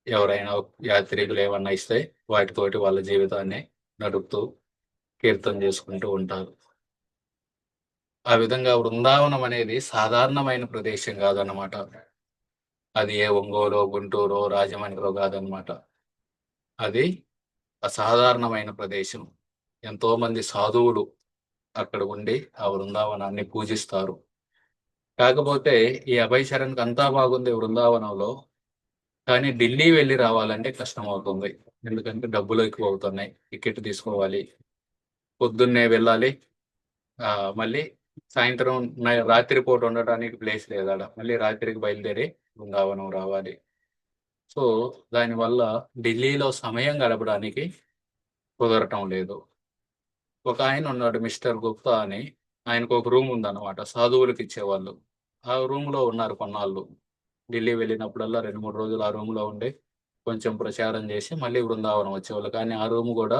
ఎవరైనా యాత్రికులు ఏమన్నా ఇస్తే వాటితోటి వాళ్ళ జీవితాన్ని నడుపుతూ కీర్తన చేసుకుంటూ ఉంటారు. ఆ విధంగా బృందావనం అనేది సాధారణమైన ప్రదేశం కాదన్నమాట. అది ఏ ఒంగోలు, గుంటూరు, రాజమండ్రిలో కాదనమాట. అది అసాధారణమైన ప్రదేశం. ఎంతో మంది సాధువులు అక్కడ ఉండి ఆ బృందావనాన్ని పూజిస్తారు. కాకపోతే ఈ అభయ్ చరణ్కి అంతా బాగుంది బృందావనంలో, కానీ ఢిల్లీ వెళ్ళి రావాలంటే కష్టం అవుతుంది. ఎందుకంటే డబ్బులు ఎక్కువ అవుతున్నాయి. టికెట్ తీసుకోవాలి, పొద్దున్నే వెళ్ళాలి, మళ్ళీ సాయంత్రం రాత్రిపూట ఉండటానికి ప్లేస్ లేదా, మళ్ళీ రాత్రికి బయలుదేరి బృందావనం రావాలి. సో దానివల్ల ఢిల్లీలో సమయం గడపడానికి కుదరటం లేదు. ఒక ఆయన ఉన్నాడు, మిస్టర్ గుప్తా అని. ఆయనకు ఒక రూమ్ ఉందన్నమాట, సాధువులకు ఇచ్చేవాళ్ళు. ఆ రూమ్లో ఉన్నారు కొన్నాళ్ళు. ఢిల్లీ వెళ్ళినప్పుడల్లా 2-3 రోజులు ఆ రూమ్లో ఉండి కొంచెం ప్రచారం చేసి మళ్ళీ బృందావనం వచ్చేవాళ్ళు. కానీ ఆ రూమ్ కూడా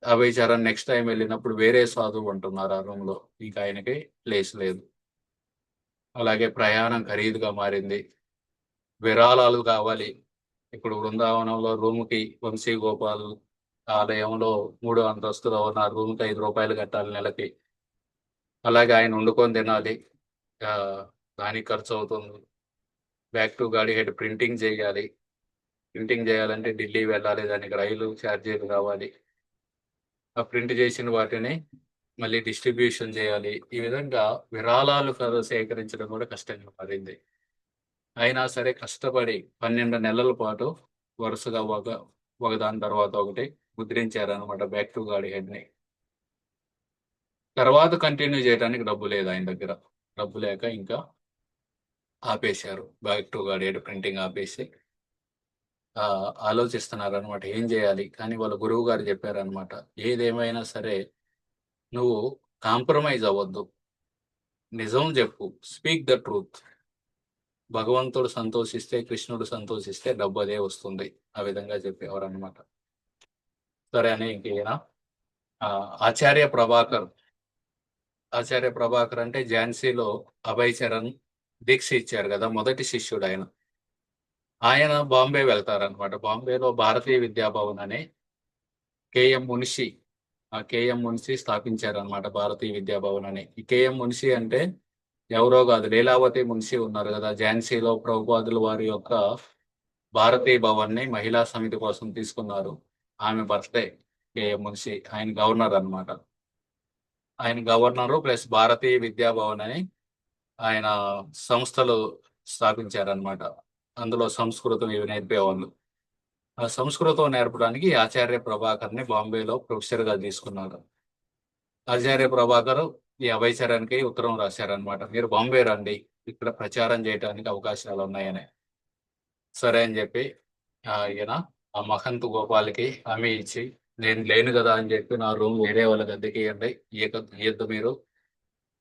అభయ్ చరణ్ నెక్స్ట్ టైం వెళ్ళినప్పుడు వేరే సాధువు ఉంటున్నారు ఆ రూమ్లో, ఇంకా ఆయనకి ప్లేస్ లేదు. అలాగే ప్రయాణం ఖరీదుగా మారింది, విరాళాలు కావాలి. ఇప్పుడు బృందావనంలో రూముకి వంశీగోపాల్ ఆలయంలో 3వ అంతస్తులో ఉన్న రూమ్కి ₹5 కట్టాలి నెలకి. అలాగే ఆయన వండుకొని తినాలి, దానికి ఖర్చు అవుతుంది. బ్యాక్ టు గాడిహెడ్ ప్రింటింగ్ చేయాలి. ప్రింటింగ్ చేయాలంటే ఢిల్లీ వెళ్ళాలి, దానికి రైలు ఛార్జీలు కావాలి. ఆ ప్రింట్ చేసిన వాటిని మళ్ళీ డిస్ట్రిబ్యూషన్ చేయాలి. ఈ విధంగా విరాళాలు సేకరించడం కూడా కష్టంగా మారింది. అయినా సరే కష్టపడి 12 నెలల పాటు వరుసగా ఒకదాని తర్వాత ఒకటి ముద్రించారనమాట బ్యాక్ టు గాడిహెడ్ని. తర్వాత కంటిన్యూ చేయడానికి డబ్బు లేదు ఆయన దగ్గర. డబ్బు లేక ఇంకా ఆపేశారు. బ్యాక్ టు గాడ్ ప్రింటింగ్ ఆపేసి ఆలోచిస్తున్నారనమాట ఏం చేయాలి. కానీ వాళ్ళ గురువు గారు చెప్పారనమాట, ఏదేమైనా సరే నువ్వు కాంప్రమైజ్ అవ్వద్దు. నిజం చెప్పు. Speak the truth. భగవంతుడు సంతోషిస్తే, కృష్ణుడు సంతోషిస్తే డబ్బు అదే వస్తుంది. ఆ విధంగా చెప్పేవారు అనమాట. సరే అని ఇంక ఈయన ఆ, ఆచార్య ప్రభాకర్. ఆచార్య ప్రభాకర్ అంటే ఝాన్సీలో అభయ్ చరణ్ దీక్ష ఇచ్చారు కదా, మొదటి శిష్యుడు ఆయన. ఆయన బాంబే వెళ్తారనమాట. బాంబేలో భారతీయ విద్యాభవన్ అని కేఎం మున్షి, ఆ కేఎం మున్షి స్థాపించారనమాట భారతీయ విద్యాభవన్ అని. ఈ కేఎం మున్షి అంటే ఎవరో కాదు, లీలావతి మున్షి ఉన్నారు కదా ఝాన్సీలో, ప్రభుపాదులు వారి యొక్క భారతీయ భవన్ ని మహిళా సమితి కోసం తీసుకున్నారు. ఆమె భర్తే కేఎం మున్షి. ఆయన గవర్నర్ అన్నమాట. ఆయన గవర్నరు ప్లస్ భారతీయ విద్యాభవన్ అని ఆయన సంస్థలు స్థాపించారనమాట. అందులో సంస్కృతం ఇవి నేర్పేవాళ్ళు. ఆ సంస్కృతం నేర్పడానికి ఆచార్య ప్రభాకర్ ని బాంబేలో ప్రొఫెసర్ గా తీసుకున్నారు. ఆచార్య ప్రభాకర్ ఈ అభయ్ చరణ్కి ఉత్తరం రాశారనమాట, మీరు బాంబే రండి, ఇక్కడ ప్రచారం చేయడానికి అవకాశాలు ఉన్నాయని. సరే అని చెప్పి ఈయన ఆ మహంత్ గోపాల్కి హామీ ఇచ్చి, నేను లేను కదా అని చెప్పి నా రూమ్ వేరే వాళ్ళకి అద్దెకి ఇవ్వండి, ఇయ్యద్దు మీరు,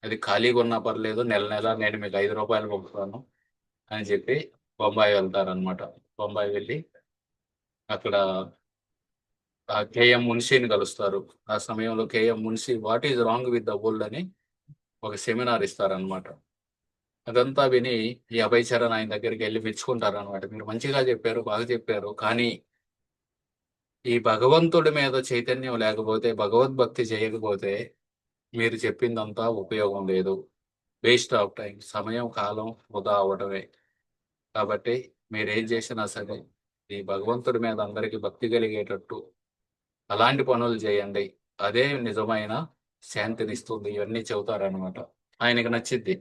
అది ఖాళీగా ఉన్నా పర్లేదు, నెల నెల నేను మీకు 5 రూపాయలు పంపుతాను అని చెప్పి బొంబాయి వెళ్తారనమాట. బొంబాయి వెళ్ళి అక్కడ కేఎం మున్షిని కలుస్తారు. ఆ సమయంలో KM Munshi what is wrong with the world అని ఒక సెమినార్ ఇస్తారనమాట. అదంతా విని ఈ అభయ్ చరణ్ ఆయన దగ్గరికి వెళ్ళి మెచ్చుకుంటారనమాట, మీరు మంచిగా చెప్పారు, బాగా చెప్పారు, కానీ ఈ భగవంతుడి మీద చైతన్యం లేకపోతే, భగవద్భక్తి చేయకపోతే మీరు చెప్పిందంతా ఉపయోగం లేదు, వేస్ట్ ఆఫ్ టైం, సమయం కాలం వృధా అవడమే. కాబట్టి మీరేం చేసినా సరే ఈ భగవంతుడి మీద అందరికీ భక్తి కలిగేటట్టు అలాంటి పనులు చేయండి, అదే నిజమైన శాంతినిస్తుంది. ఇవన్నీ చెబుతారనమాట. ఆయనకి నచ్చిద్ది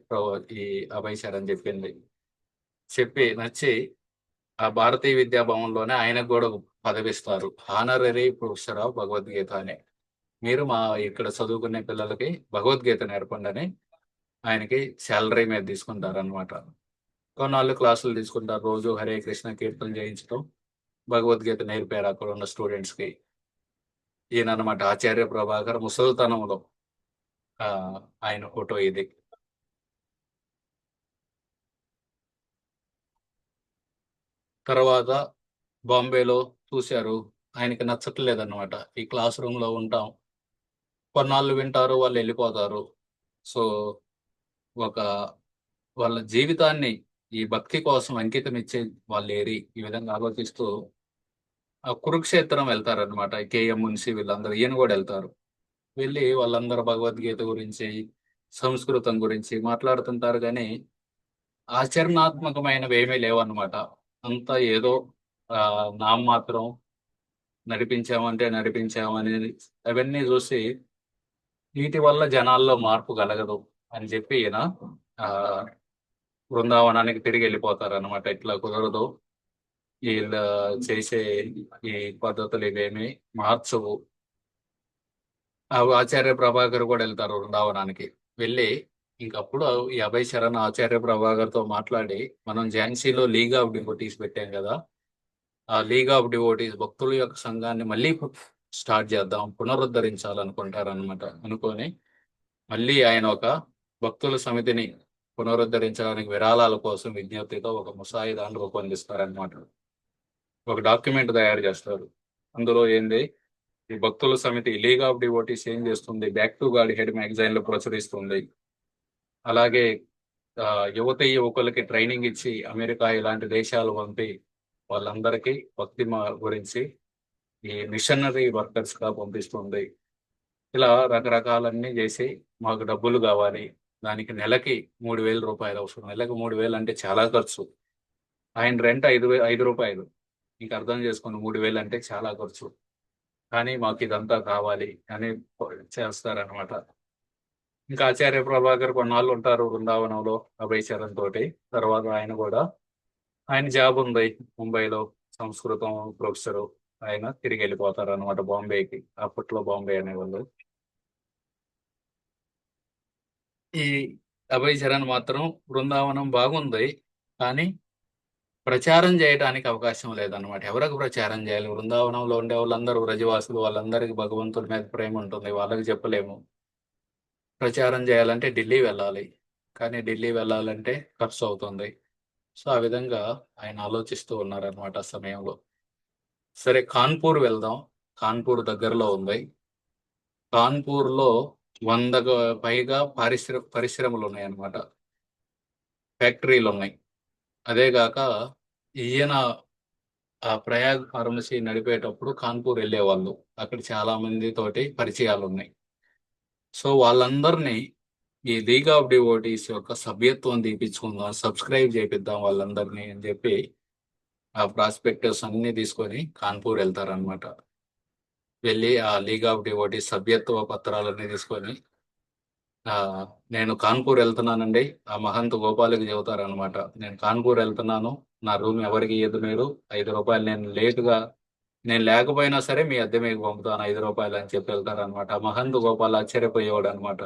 ఈ అభయ్ చరణ్ చెప్పింది. చెప్పి నచ్చి ఆ భారతీయ విద్యా భవన్లోనే ఆయనకు కూడా ఒక పదవి ఇస్తారు, హానరరీ ప్రొఫెసర్ ఆఫ్ భగవద్గీత అని. మీరు మా ఇక్కడ చదువుకునే పిల్లలకి భగవద్గీత నేర్పండి అని ఆయనకి శాలరీ మీద తీసుకుంటారు అనమాట. కొన్నాళ్ళు క్లాసులు తీసుకుంటారు, రోజు హరే కృష్ణ కీర్తన చేయించడం, భగవద్గీత నేర్పారు అక్కడ ఉన్న స్టూడెంట్స్ కి. ఈయన అనమాట ఆచార్య ప్రభాకర్ ముసలితనంలో ఆ ఆయన ఫోటో ఇది. తర్వాత బాంబేలో చూశారు, ఆయనకి నచ్చట్లేదన్నమాట, ఈ క్లాస్ రూమ్ లో ఉంటాం, కొన్నాళ్ళు వింటారు, వాళ్ళు వెళ్ళిపోతారు. సో ఒక వాళ్ళ జీవితాన్ని ఈ భక్తి కోసం అంకితం ఇచ్చే వాళ్ళు ఏరి, ఈ విధంగా ఆలోచిస్తూ ఆ కురుక్షేత్రం వెళ్తారనమాట. కేఎం మున్సి వీళ్ళందరూ, ఈయన కూడా వెళ్తారు. వెళ్ళి వాళ్ళందరూ భగవద్గీత గురించి, సంస్కృతం గురించి మాట్లాడుతుంటారు, కానీ ఆచరణాత్మకమైనవి ఏమీ లేవన్నమాట. అంతా ఏదో నామమాత్రం, నడిపించామంటే నడిపించామని. అవన్నీ చూసి వీటి వల్ల జనాల్లో మార్పు కలగదు అని చెప్పి ఈయన ఆ బృందావనానికి తిరిగి వెళ్ళిపోతారు అనమాట. ఇట్లా కుదరదు, వీళ్ళు చేసే ఈ పద్ధతులు ఇవేమి మార్చవు. ఆచార్య ప్రభాకర్ కూడా వెళ్తారు బృందావనానికి. వెళ్ళి ఇంకప్పుడు ఈ అభయ్ చరణ్ ఆచార్య ప్రభాకర్ తో మాట్లాడి, మనం ఝాన్సీలో లీగ్ ఆఫ్ డివోటీస్ పెట్టాం కదా, ఆ లీగ్ ఆఫ్ డివోటీస్ భక్తుల యొక్క సంఘాన్ని మళ్ళీ స్టార్ట్ చేద్దాం, పునరుద్ధరించాలనుకుంటారనమాట. అనుకొని మళ్ళీ ఆయన ఒక భక్తుల సమితిని పునరుద్ధరించడానికి విరాళాల కోసం విజ్ఞప్తితో ఒక ముసాయిదాను రూపొందిస్తారనమాట. ఒక డాక్యుమెంట్ తయారు చేస్తారు. అందులో ఏంది, ఈ భక్తుల సమితి లీగ్ ఆఫ్ డివోటీస్ ఏం చేస్తుంది, back to Godhead magazine లో ప్రచురిస్తుంది. అలాగే యువత యువకులకి ట్రైనింగ్ ఇచ్చి అమెరికా ఇలాంటి దేశాలు పంపి వాళ్ళందరికీ భక్తి గురించి ఈ మిషనరీ వర్కర్స్ గా పంపిస్తుంది. ఇలా రకరకాలన్నీ చేసి మాకు డబ్బులు కావాలి, దానికి నెలకి 3,000 రూపాయలు అవసరం. నెలకు 3,000 అంటే చాలా ఖర్చు. ఆయన రెంట్ 5 రూపాయలు. ఇంక అర్థం చేసుకోండి, 3,000 అంటే చాలా ఖర్చు. కానీ మాకు ఇదంతా కావాలి అని చేస్తారనమాట. ఇంకా ఆచార్య ప్రభాకర్ కొన్నాళ్ళు ఉంటారు బృందావనంలో అభయ్ చరణ్ తోటి. తర్వాత ఆయన కూడా, ఆయన జాబ్ ఉంది ముంబైలో, సంస్కృతం ప్రొఫెసర్. ఆయన తిరిగి వెళ్ళిపోతారు అనమాట బాంబేకి. అప్పట్లో బాంబే అనేవాళ్ళు. ఈ అభయ్ చరణ్ మాత్రం బృందావనం బాగుంది, కానీ ప్రచారం చేయడానికి అవకాశం లేదన్నమాట. ఎవరికి ప్రచారం చేయాలి? బృందావనంలో ఉండే వాళ్ళందరూ వ్రజవాసులు, వాళ్ళందరికీ భగవంతుడి మీద ప్రేమ ఉంటుంది, వాళ్ళకి చెప్పలేము. ప్రచారం చేయాలంటే ఢిల్లీ వెళ్ళాలి, కానీ ఢిల్లీ వెళ్ళాలంటే ఖర్చు అవుతుంది. సో ఆ విధంగా ఆయన ఆలోచిస్తూ ఉన్నారనమాట ఆ సమయంలో. సరే, కాన్పూర్ వెళ్దాం. కాన్పూర్ దగ్గరలో ఉంది. కాన్పూర్లో 100కు పైగా పరిశ్రమలు ఉన్నాయన్నమాట, ఫ్యాక్టరీలు ఉన్నాయి. అదే గాక ఈయన ఆ ప్రయాగ్ ఫార్మసీ నడిపేటప్పుడు కాన్పూర్ వెళ్ళేవాళ్ళు. అక్కడ చాలా మంది తోటి పరిచయాలు ఉన్నాయి. సో వాళ్ళందరినీ ఈ లీగ్ ఆఫ్ డివోటీస్ యొక్క సభ్యత్వం తీపించుకుందాం, సబ్స్క్రైబ్ చేపిద్దాం వాళ్ళందరినీ అని చెప్పి ఆ ప్రాస్పెక్టస్ అన్ని తీసుకొని కాన్పూర్ వెళ్తారనమాట. వెళ్ళి ఆ లీగ్ ఆఫ్ డివోటీస్ సభ్యత్వ పత్రాలన్నీ తీసుకొని ఆ నేను కాన్పూర్ వెళ్తున్నానండి, ఆ మహంత్ గోపాల్కి చెబుతారనమాట. నేను కాన్పూర్ వెళ్తున్నాను, నా రూమ్ ఎవరికి ఇయ్యదు, మీరు ₹5 నేను లేకపోయినా సరే మీ అద్దె మీకు పంపుతాను ₹5 అని చెప్పి వెళ్తారనమాట. ఆ మహంత్ గోపాల్ ఆశ్చర్యపోయేవాడు అనమాట.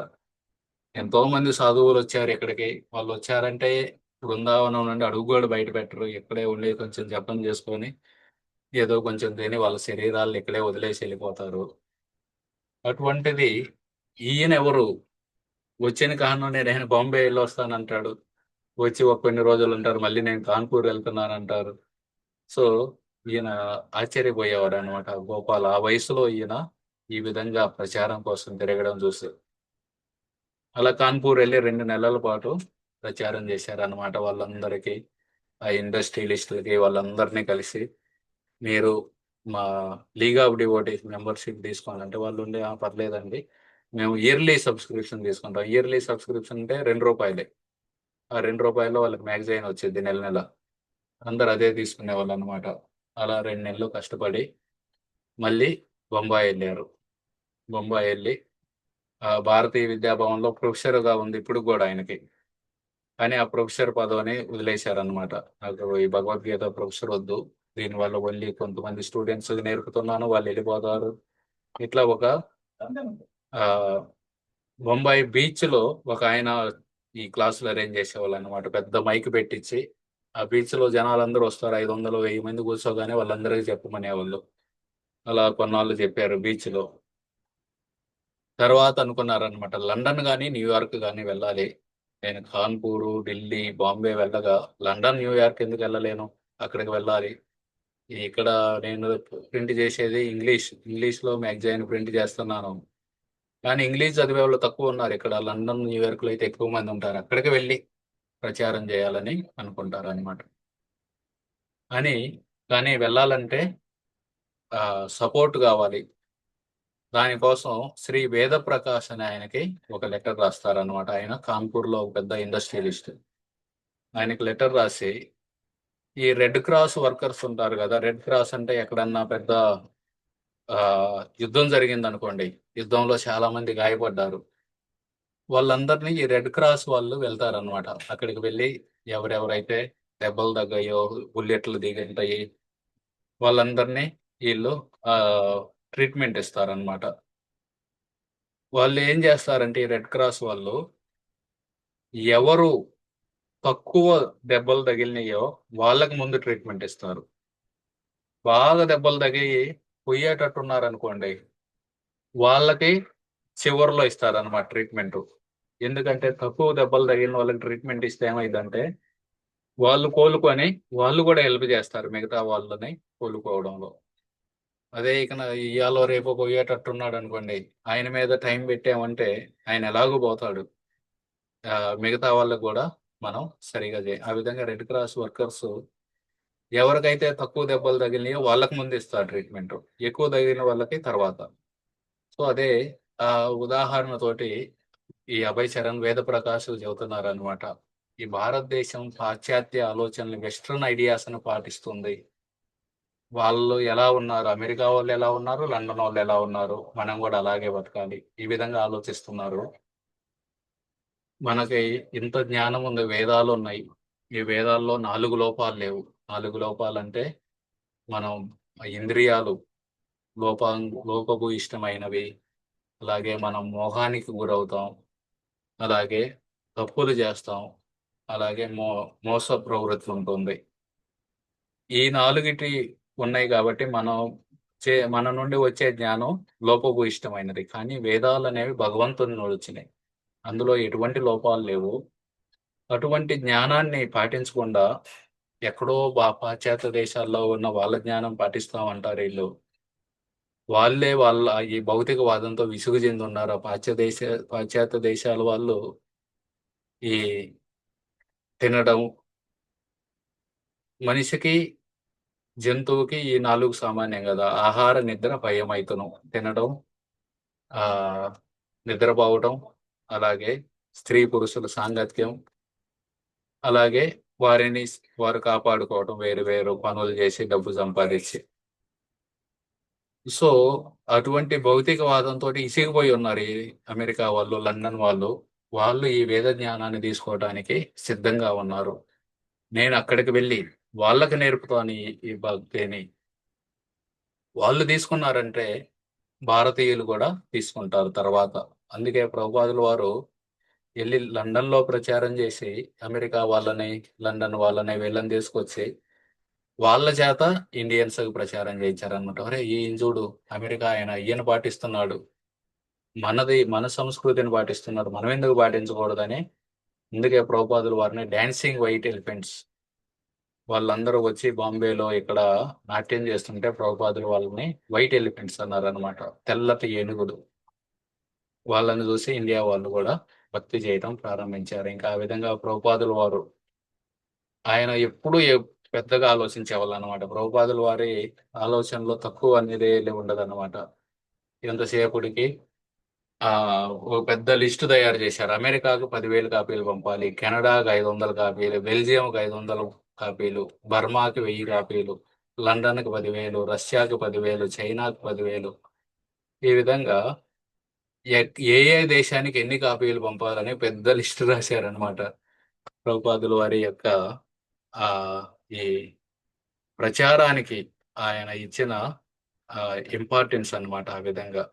ఎంతో మంది సాధువులు వచ్చారు ఇక్కడికి, వాళ్ళు వచ్చారంటే బృందావనం నుండి అడుగు కూడా బయట పెట్టరు, ఇక్కడే ఉండి కొంచెం జపం చేసుకొని ఏదో కొంచెం తిని వాళ్ళ శరీరాలను ఇక్కడే వదిలేసి వెళ్ళిపోతారు. అటువంటిది ఈయన ఎవరు? వచ్చిన కారణం నేను బాంబే వెళ్ళి వస్తానంటాడు, వచ్చి ఒక కొన్ని రోజులు ఉంటారు, మళ్ళీ నేను కాన్పూర్ వెళ్తున్నానంటారు. సో ఈయన ఆశ్చర్యపోయేవాడు అనమాట. గోపాల్ ఆ వయసులో ఈయన ఈ విధంగా ప్రచారం కోసం తిరగడం చూసి అలా కాన్పూర్ వెళ్ళి 2 నెలల పాటు ప్రచారం చేశారనమాట. వాళ్ళందరికీ, ఆ ఇండస్ట్రియలిస్టులకి వాళ్ళందరినీ కలిసి, మీరు మా లీగ్ ఆఫ్ డివోటీస్ మెంబర్షిప్ తీసుకోవాలంటే వాళ్ళు ఉండి, పర్లేదండి, మేము ఇయర్లీ సబ్స్క్రిప్షన్ తీసుకుంటాం. ఇయర్లీ సబ్స్క్రిప్షన్ అంటే ₹2. ఆ ₹2 వాళ్ళకి మ్యాగజైన్ వచ్చేది నెల నెల. అందరు అదే తీసుకునేవాళ్ళు అనమాట. అలా 2 నెలలు కష్టపడి మళ్ళీ బొంబాయి వెళ్ళారు. బొంబాయి వెళ్ళి భారతీయ విద్యాభవన్లో ప్రొఫెసర్గా ఉంది ఇప్పుడు కూడా ఆయనకి, కానీ ఆ ప్రొఫెసర్ పదవిని వదిలేశారనమాట. నాకు ఈ భగవద్గీత ప్రొఫెసర్ వద్దు, దీనివల్ల ఓన్లీ కొంతమంది స్టూడెంట్స్ నేర్పుతున్నాను, వాళ్ళు వెళ్ళిపోతారు. ఇట్లా ఒక ఆ బొంబాయి బీచ్ లో ఒక ఆయన ఈ క్లాసులు అరేంజ్ చేసేవాళ్ళు అనమాట. పెద్ద మైక్ పెట్టించి ఆ బీచ్ లో జనాలందరూ వస్తారు, 500 1000 మంది కూర్చోగానే వాళ్ళందరికీ చెప్పమనేవాళ్ళు. అలా కొన్నాళ్ళు చెప్పారు బీచ్ లో. తర్వాత అనుకున్నారనమాట, లండన్ కానీ న్యూయార్క్ కానీ వెళ్ళాలి. నేను కాన్పూరు, ఢిల్లీ, బాంబే వెళ్ళగా లండన్, న్యూయార్క్ ఎందుకు వెళ్ళలేను? అక్కడికి వెళ్ళాలి. ఇక్కడ నేను ప్రింట్ చేసేది ఇంగ్లీష్లో మ్యాగజైన్ ప్రింట్ చేస్తున్నాను, కానీ ఇంగ్లీష్ చదివే వాళ్ళు తక్కువ ఉన్నారు ఇక్కడ. లండన్, న్యూయార్క్లో అయితే ఎక్కువ మంది ఉంటారు. అక్కడికి వెళ్ళి ప్రచారం చేయాలని అనుకుంటారు అనమాట. అని కానీ వెళ్ళాలంటే సపోర్ట్ కావాలి. దానికోసం శ్రీ వేదప్రకాష్ అని ఆయనకి ఒక లెటర్ రాస్తారనమాట. ఆయన కాన్పూర్లో ఒక పెద్ద ఇండస్ట్రియలిస్ట్. ఆయనకి లెటర్ రాసి, ఈ రెడ్ క్రాస్ వర్కర్స్ ఉంటారు కదా, రెడ్ క్రాస్ అంటే ఎక్కడన్నా పెద్ద యుద్ధం జరిగింది అనుకోండి, యుద్ధంలో చాలా మంది గాయపడ్డారు, వాళ్ళందరినీ ఈ రెడ్ క్రాస్ వాళ్ళు వెళ్తారనమాట. అక్కడికి వెళ్ళి ఎవరెవరైతే దెబ్బలు తగ్గాయో, బుల్లెట్లు దిగుంటాయి, వాళ్ళందరినీ వీళ్ళు ట్రీట్మెంట్ ఇస్తారనమాట. వాళ్ళు ఏం చేస్తారంటే ఈ రెడ్ క్రాస్ వాళ్ళు ఎవరు తక్కువ దెబ్బలు తగిలినాయో వాళ్ళకి ముందు ట్రీట్మెంట్ ఇస్తారు. బాగా దెబ్బలు తగిలి పోయేటట్టున్నారు అనుకోండి, వాళ్ళకి చివరిలో ఇస్తారనమాట ట్రీట్మెంట్. ఎందుకంటే తక్కువ దెబ్బలు తగిలిన వాళ్ళకి ట్రీట్మెంట్ ఇస్తే ఏమైందంటే వాళ్ళు కోలుకొని వాళ్ళు కూడా హెల్ప్ చేస్తారు మిగతా వాళ్ళని కోలుకోవడంలో. అదే ఇక ఇవాళ రేపు పోయేటట్టున్నాడు అనుకోండి, ఆయన మీద టైం పెట్టామంటే ఆయన ఎలాగో పోతాడు. మిగతా వాళ్ళకు కూడా మనం సరిగా ఆ విధంగా రెడ్ క్రాస్ వర్కర్స్ ఎవరికైతే తక్కువ దెబ్బలు తగిలినాయో వాళ్ళకి ముందు ఇస్తారు ట్రీట్మెంట్, ఎక్కువ తగిలిన వాళ్ళకి తర్వాత. సో అదే ఆ ఉదాహరణతోటి ఈ అభయ్ చరణ్, వేద ప్రకాష్ చెబుతున్నారు అనమాట. ఈ భారతదేశం పాశ్చాత్య ఆలోచనలు, వెస్ట్రన్ ఐడియాస్ ను పాటిస్తుంది. వాళ్ళు ఎలా ఉన్నారు, అమెరికా వాళ్ళు ఎలా ఉన్నారు, లండన్ వాళ్ళు ఎలా ఉన్నారు, మనం కూడా అలాగే బతకాలి, ఈ విధంగా ఆలోచిస్తున్నారు. మనకి ఇంత జ్ఞానం ఉంది, వేదాలు ఉన్నాయి. ఈ వేదాల్లో 4 లోపాలు లేవు. 4 లోపాలంటే మనం ఇంద్రియాలు లోపభూయిష్టమైనవి, అలాగే మనం మోహానికి గురవుతాం, అలాగే తప్పులు చేస్తాం, అలాగే మోస ప్రవృత్తి ఉంటుంది. ఈ నాలుగిటి ఉన్నాయి కాబట్టి మన నుండి వచ్చే జ్ఞానం లోపభూయిష్టమైనది. కానీ వేదాలు అనేవి భగవంతుని నుండి వచ్చినాయి. అందులో ఎటువంటి లోపాలు లేవు. అటువంటి జ్ఞానాన్ని పాటించకుండా ఎక్కడో పాశ్చాత్య దేశాల్లో ఉన్న వాళ్ళ జ్ఞానం పాటిస్తామంటారు వీళ్ళు. వాళ్ళే వాళ్ళ ఈ భౌతికవాదంతో విసుగు చెంది ఉన్నారు. పాశ్చాత్య దేశాల వాళ్ళు ఈ తినడం, మనిషికి జంతువుకి ఈ నాలుగు సామాన్యం కదా. ఆహార, నిద్ర, భయమైతును. తినడం, ఆ నిద్రపోవటం, అలాగే స్త్రీ పురుషుల సాంగత్యం, అలాగే వారు కాపాడుకోవటం, వేరు వేరు పనులు చేసి డబ్బు సంపాదించి. సో అటువంటి భౌతికవాదంతో ఇసిగిపోయి ఉన్నారు ఈ అమెరికా వాళ్ళు, లండన్ వాళ్ళు. వాళ్ళు ఈ వేద జ్ఞానాన్ని తీసుకోవడానికి సిద్ధంగా ఉన్నారు. నేను అక్కడికి వెళ్ళి వాళ్ళకి నేర్పుతాను ఈ భక్తిని. వాళ్ళు తీసుకున్నారంటే భారతీయులు కూడా తీసుకుంటారు తర్వాత. అందుకే ప్రభుపాదుల వారు వెళ్ళి లండన్లో ప్రచారం చేసి అమెరికా వాళ్ళని, లండన్ వాళ్ళని వీళ్ళని తీసుకొచ్చి వాళ్ళ చేత ఇండియన్స్ ప్రచారం చేయించారనమాట. అరే ఈయన చూడు, అమెరికా ఆయన ఈయన పాటిస్తున్నాడు, మన సంస్కృతిని పాటిస్తున్నారు, మనం ఎందుకు పాటించకూడదని. అందుకే ప్రభుపాదుల వారిని డాన్సింగ్ వైట్ ఎలిఫెంట్స్, వాళ్ళందరూ వచ్చి బాంబేలో ఇక్కడ నాట్యం చేస్తుంటే ప్రభుపాదులు వాళ్ళని వైట్ ఎలిఫెంట్స్ అన్నారు అనమాట. తెల్లటి ఏనుగులు. వాళ్ళని చూసి ఇండియా వాళ్ళు కూడా భక్తి చేయడం ప్రారంభించారు. ఇంకా ఆ విధంగా ప్రభుపాదుల వారు ఆయన ఎప్పుడూ పెద్దగా ఆలోచించేవాళ్ళు అనమాట. ప్రభుపాదుల వారి ఆలోచనలో తక్కువ అనేది ఉండదన్నమాట. ఎంతసేపటికి ఒక పెద్ద లిస్ట్ తయారు చేశారు. అమెరికాకు 10,000 కాపీలు పంపాలి, కెనడాకు 500 కాపీలు, బెల్జియంకు 500 కాపీలు, బర్మాకి 1000 కాపీలు, లండన్కి 10,000, రష్యాకి 10,000, చైనాకు 10,000. ఈ విధంగా ఏ ఏ దేశానికి ఎన్ని కాపీలు పంపాలని పెద్ద లిస్ట్ రాశారనమాట. ప్రభుపాదుల వారి యొక్క ఆ ఈ ప్రచారానికి ఆయన ఇచ్చిన ఇంపార్టెన్స్ అన్నమాట. ఆ విధంగా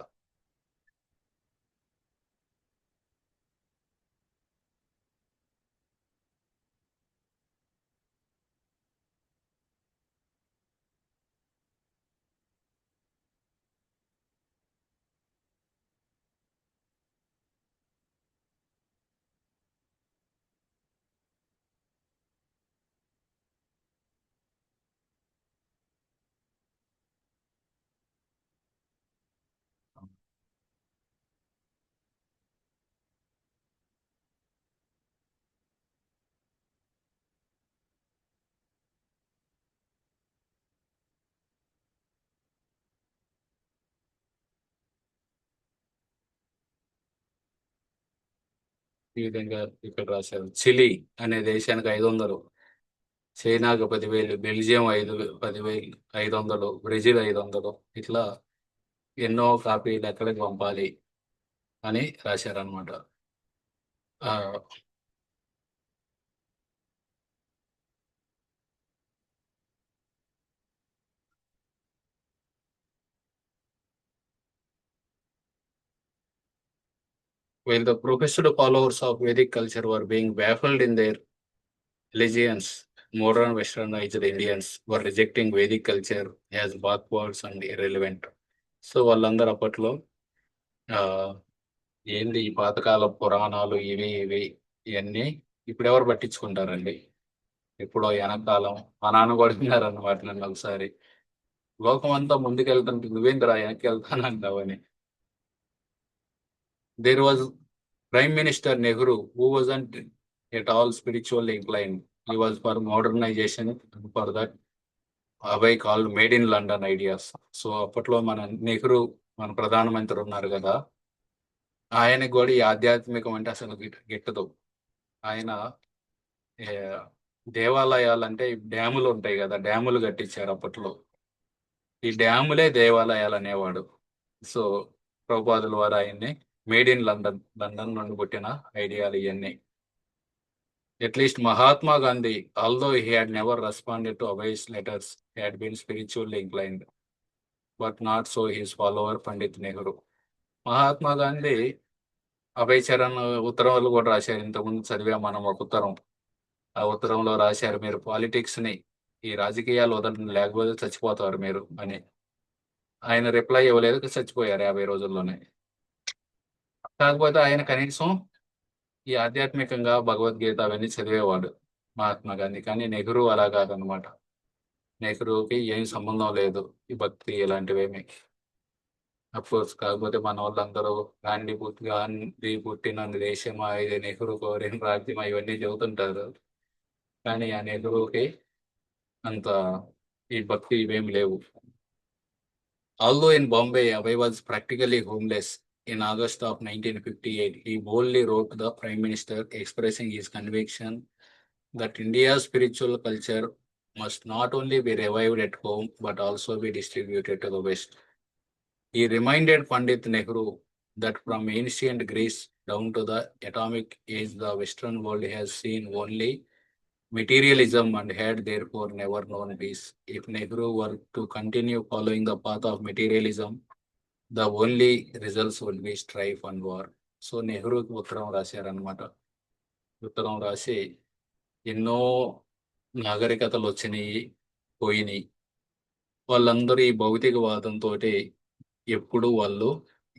ఈ విధంగా ఇక్కడ రాశారు. చిలీ అనే దేశానికి 500, చైనాకు 10,000, బెల్జియం 5,000, బ్రెజిల్ 500, ఇట్లా ఎన్నో కాపీలు ఎక్కడికి పంపాలి అని రాశారనమాట. While the professed followers of Vedic culture were being baffled in their allegiance, modern westernized Indians were rejecting Vedic culture as backwards and irrelevant. So వాళ్ళందరూ అప్పట్లో ఏంది ఈ పాతకాల పురాణాలు, ఇవి ఇవన్నీ ఇప్పుడెవరు పట్టించుకుంటారండి. ఎప్పుడో వెనకాలం మా నాన్న కూడా విన్నారన్నమాట నన్ను ఒకసారి. లోకం అంతా ముందుకెళ్తుంటే నువ్వేంద్రా వెనక్కి వెళ్తానంటావని. There was Prime Minister Nehru, who wasn't at all spiritually inclined. He was for modernization, and for that Abai called made in London ideas. So అప్పట్లో మన నెహ్రూ, మన ప్రధానమంత్రి ఉన్నారు కదా, ఆయనకు కూడా ఈ ఆధ్యాత్మికం అంటే అసలు గిట్టదు. ఆయన దేవాలయాలు అంటే డ్యాములు ఉంటాయి కదా, డ్యాములు కట్టించారు అప్పట్లో. ఈ డ్యాములే దేవాలయాలు అనేవాడు. సో ప్రభుపాదుల వారు ఆయన్ని మేడ్ ఇన్ లండన్ నుండి పుట్టిన ఐడియాలు ఇవన్నీ. At least Mahatma Gandhi, although he had never responded to Abhay's letters, had been spiritually inclined, but not so his follower Pandit Nehru. Mahatma Gandhi Abhay Charan ఉత్తరాలు కూడా రాశారు. ఇంతకుముందు చదివాం మనం ఒక ఉత్తరం. ఆ ఉత్తరంలో రాశారు, మీరు పాలిటిక్స్ ని, ఈ రాజకీయాలు వదలండి లేకపోతే చచ్చిపోతారు మీరు అని. ఆయన రిప్లై ఇవ్వలేదు, చచ్చిపోయారు 50 రోజుల్లోనే. కాకపోతే ఆయన కనీసం ఈ ఆధ్యాత్మికంగా భగవద్గీత అవన్నీ చదివేవాడు మహాత్మా గాంధీ. కానీ నెహ్రూ అలా కాదనమాట. నెహ్రూకి ఏం సంబంధం లేదు ఈ భక్తి ఇలాంటివేమి. అఫ్కోర్స్ కాకపోతే మన వాళ్ళందరూ గాంధీ పుట్టిన దేశమా ఇది, నెహ్రూ కోరిన రాజ్యమా, ఇవన్నీ చెబుతుంటారు. కానీ ఆ నెహ్రూకి అంత ఈ భక్తి ఇవేమి లేవు. Although in Bombay, Abhay was practically homeless, in August of 1958, he boldly wrote the Prime Minister expressing his conviction that India's spiritual culture must not only be revived at home but also be distributed to the West. He reminded Pandit Nehru that from ancient Greece down to the atomic age, the Western world has seen only materialism and had therefore never known peace. If Nehru were to continue following the path of materialism, the only results would be strife and war. So నెహ్రూకి ఉత్తరం రాశారనమాట. ఉత్తరం రాసి ఎన్నో నాగరికతలు వచ్చినాయి, పోయినాయి. వాళ్ళందరూ ఈ భౌతికవాదంతో ఎప్పుడు వాళ్ళు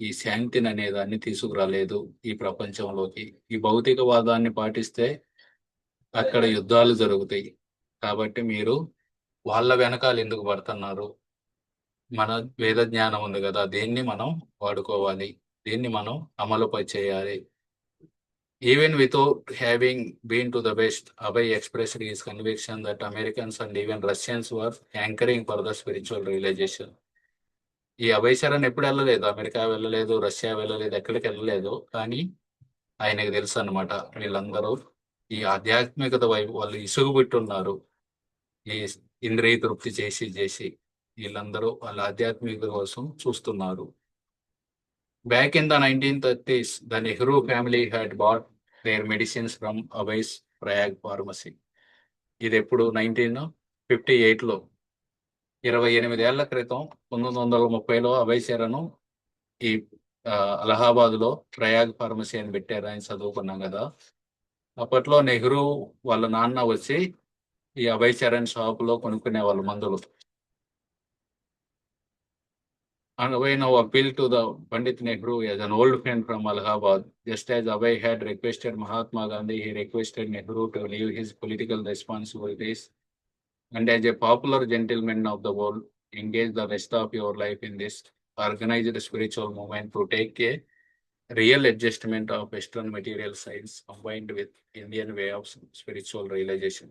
ఈ శాంతిని అనే దాన్ని తీసుకురాలేదు ఈ ప్రపంచంలోకి. ఈ భౌతికవాదాన్ని పాటిస్తే అక్కడ యుద్ధాలు జరుగుతాయి. కాబట్టి మీరు వాళ్ళ వెనకాల ఎందుకు పడుతున్నారు? మన వేద జ్ఞానం ఉంది కదా, దీన్ని మనం వాడుకోవాలి, దీన్ని మనం అమలుపై చేయాలి. Even without having been to the West, Abhay expressed his conviction that Americans and even Russians were hankering for the spiritual realization. ఈ అభయ్ చరణ్ ఎప్పుడు వెళ్ళలేదు, అమెరికా వెళ్ళలేదు, రష్యా వెళ్ళలేదు, ఎక్కడికి వెళ్ళలేదు. కానీ ఆయనకు తెలుసు అనమాట, వీళ్ళందరూ ఈ ఆధ్యాత్మికత వైపు వాళ్ళు ఇసుగుబెట్టున్నారు. ఈ ఇంద్రియ తృప్తి చేసి చేసి వీళ్ళందరూ వాళ్ళ ఆధ్యాత్మికత కోసం చూస్తున్నారు. Back in the 1930s, the Nehru family had bought their medicines from Abhay's Prayag pharmacy. ఇది ఎప్పుడు 1958లో, 28 ఏళ్ల క్రితం, 1930లో అభయ్ చరణ్ ఈ అలహాబాద్లో ప్రయాగ్ ఫార్మసీ అని పెట్టారు. ఆయన చదువుకున్నాం కదా. అప్పట్లో నెహ్రూ వాళ్ళ నాన్న వచ్చి ఈ అభయ్ చరణ్ షాపులో కొనుక్కునే వాళ్ళు మందులు. And Abhay now appealed to the Pandit Nehru as an old friend from Allahabad. Just as Abhay had requested Mahatma Gandhi, he requested Nehru to leave his political responsibilities and as a popular gentleman of the world, engage the rest of your life in this organized spiritual movement to take a real adjustment of Western material science combined with Indian way of spiritual realization.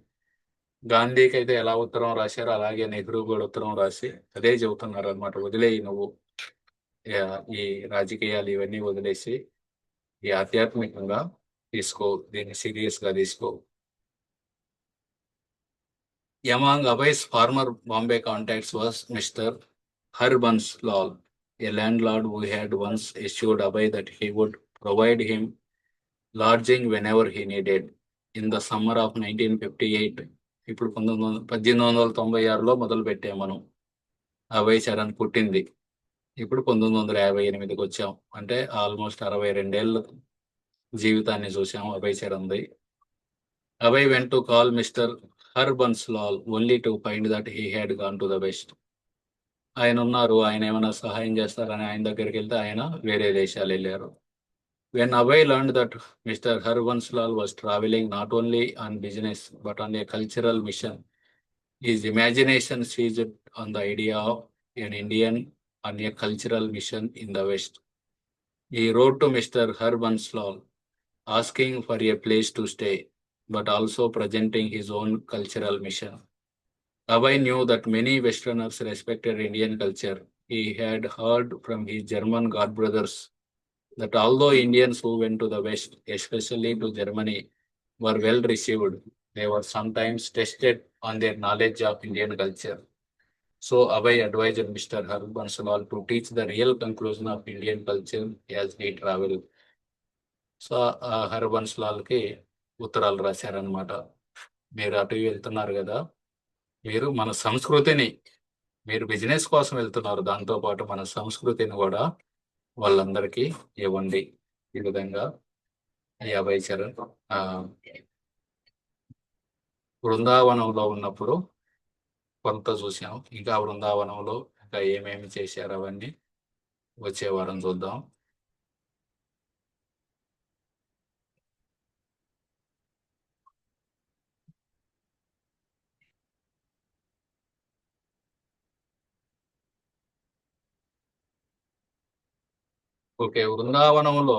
గాంధీకి అయితే ఎలా ఉత్తరం రాశారో అలాగే నెహ్రూ కూడా ఉత్తరం రాసి అదే చెబుతున్నారు అనమాట. వదిలేయి నువ్వు ఈ రాజకీయాలు ఇవన్నీ వదిలేసి ఈ ఆధ్యాత్మికంగా తీసుకో, దీన్ని సీరియస్ గా తీసుకో. Among Abhay's former Bombay contacts was Mr. Harbans Lal, a landlord who had once assured Abhay that he would provide him lodging whenever he needed. In the summer of 1958, ఇప్పుడు 1896లో మొదలు పెట్టాం మనం. అభయ్ చరణ్ పుట్టింది ఇప్పుడు 1958కి వచ్చాం. అంటే ఆల్మోస్ట్ 62 ఏళ్ళ జీవితాన్ని చూసాం Abhay చరణ్ది. Abhay went to call Mr. Harbans Lal only to find that he had gone to the West. ఆయన ఉన్నారు, ఆయన ఏమైనా సహాయం చేస్తారని ఆయన దగ్గరికి వెళ్తే ఆయన వేరే దేశాలు వెళ్ళారు. When Abhay learned that Mr. Harbans Lal was traveling not only on business but on a cultural mission, his imagination seized on the idea of an Indian on a cultural mission in the West. He wrote to Mr. Harbans Lal asking for a place to stay, but also presenting his own cultural mission. Abhay knew that many Westerners respected Indian culture. He had heard from his German godbrothers that although Indians who went to the West, especially to Germany, were well received, they were sometimes tested on their knowledge of Indian culture. So Abhay advised Mr. Harbans Lal to teach the real conclusion of Indian culture as he traveled. So Harbans లాల్కి ఉత్తరాలు రాశారనమాట. మీరు అటు వెళ్తున్నారు కదా, మీరు మన సంస్కృతిని, మీరు బిజినెస్ కోసం వెళ్తున్నారు, దాంతోపాటు మన సంస్కృతిని కూడా వాళ్ళందరికీ ఇవ్వండి. ఈ విధంగా ఈ అభయ చరణ్ బృందావనంలో ఉన్నప్పుడు కొంత చూసాం. ఇంకా బృందావనంలో ఇంకా ఏమేమి చేశారు అవన్నీ వచ్చే వారం చూద్దాం. ఓకే, బృందావనంలో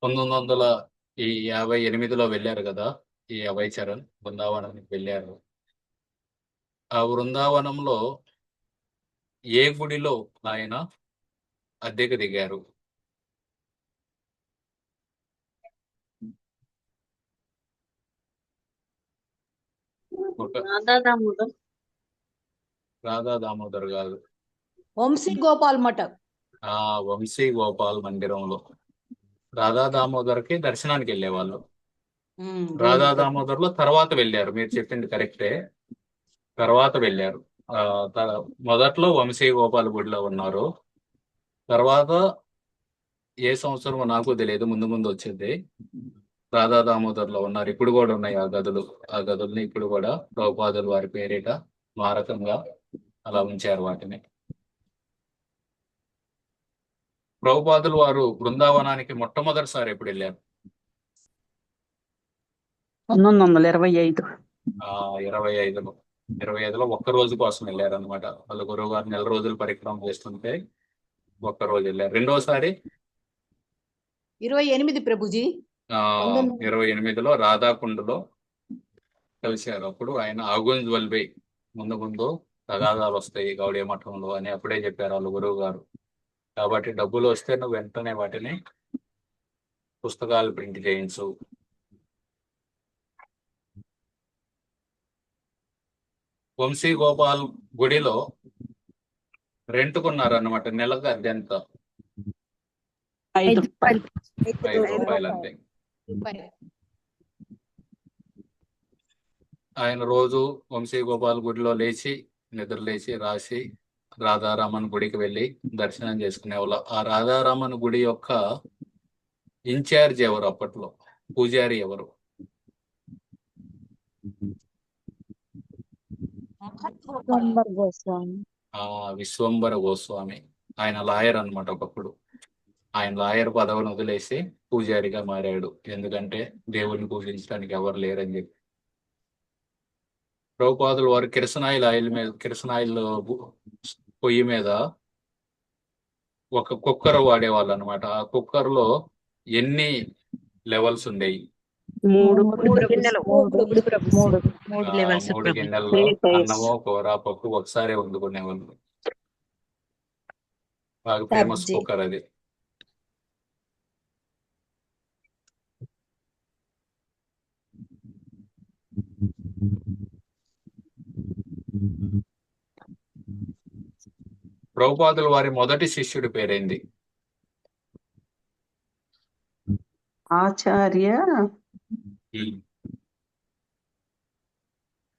1958లో వెళ్ళారు కదా ఈ అభయ్ చరణ్, బృందావనానికి వెళ్ళారు. ఆ బృందావనంలో ఏ గుడిలో ఆయన అద్దెకు దిగారు? ఒక రాధా దామోదర్ కాదు, వంశీ గోపాల్ మఠం. ఆ వంశీ గోపాల్ మందిరంలో. రాధా దామోదర్కి దర్శనానికి వెళ్ళేవాళ్ళు. రాధా దామోదర్లో తర్వాత వెళ్ళారు, మీరు చెప్పింది కరెక్టే, తర్వాత వెళ్ళారు. ఆ మొదట్లో వంశీ గోపాల్ గుడిలో ఉన్నారు. తర్వాత ఏ సంవత్సరం నాకు తెలియదు, ముందు ముందు వచ్చింది. రాధా దామోదర్లో ఉన్నారు. ఇప్పుడు కూడా ఉన్నాయి ఆ గదులు. ఆ గదుల్ని ఇప్పుడు కూడా ప్రభుపాదులు వారి పేరిట స్మారకంగా అలా ఉంచారు వాటిని. ప్రభుపాదులు వారు బృందావనానికి మొట్టమొదటిసారి ఎప్పుడు వెళ్ళారు? 1925. 25లో. 25లో ఒక్క రోజు కోసం వెళ్ళారు అనమాట. వాళ్ళ గురువు గారు నెల రోజులు పరిక్రమ చేస్తుంటే ఒక్క రోజు వెళ్ళారు. రెండోసారి 28 ప్రభుజీ. 28లో రాధాకుండలో కలిశారు. అప్పుడు ఆయన ఆగుంజ్ వల్బై ముందు ముందు తగాదాలు వస్తాయి గౌడీయ మఠంలో అని అప్పుడే చెప్పారు వాళ్ళ గురువు గారు. కాబట్టి డబ్బులు వస్తే నువ్వు వెంటనే వాటిని పుస్తకాలు ప్రింట్ చేయించు. వంశీ గోపాల్ గుడిలో రెంట్కున్నారు అనమాట. నెలకు అద్దె ఎంత? 5 రూపాయలు అంతే. ఆయన రోజు వంశీ గోపాల్ గుడిలో లేచి నిద్ర లేచి రాసి రాధారామన్ గుడికి వెళ్ళి దర్శనం చేసుకునేవాళ్ళు. ఆ రాధారామన్ గుడి యొక్క ఇన్ఛార్జ్ ఎవరు అప్పట్లో? పూజారి ఎవరు? విశ్వంబర గోస్వామి. ఆయన లాయర్ అన్నమాట ఒకప్పుడు. ఆయన లాయర్ పదవిని వదిలేసి పూజారిగా మారాడు. ఎందుకంటే దేవుడిని పూజించడానికి ఎవరు లేరని చెప్పి. ప్రభుపాదులు వారు కిరసనాయిల్ పొయ్యి మీద ఒక కుక్కర్ వాడేవాళ్ళు అనమాట. ఆ కుక్కర్ లో ఎన్ని లెవెల్స్ ఉండేవి? 3 గిన్నెలు. 3 గిన్నెల్లో అన్నము కూర పప్పు ఒకసారి వండుకునేవాళ్ళు. బాగా ఫేమస్ కుక్కర్ అది. ప్రభుపాదులు వారి మొదటి శిష్యుడి పేరేంది? ఆచార్య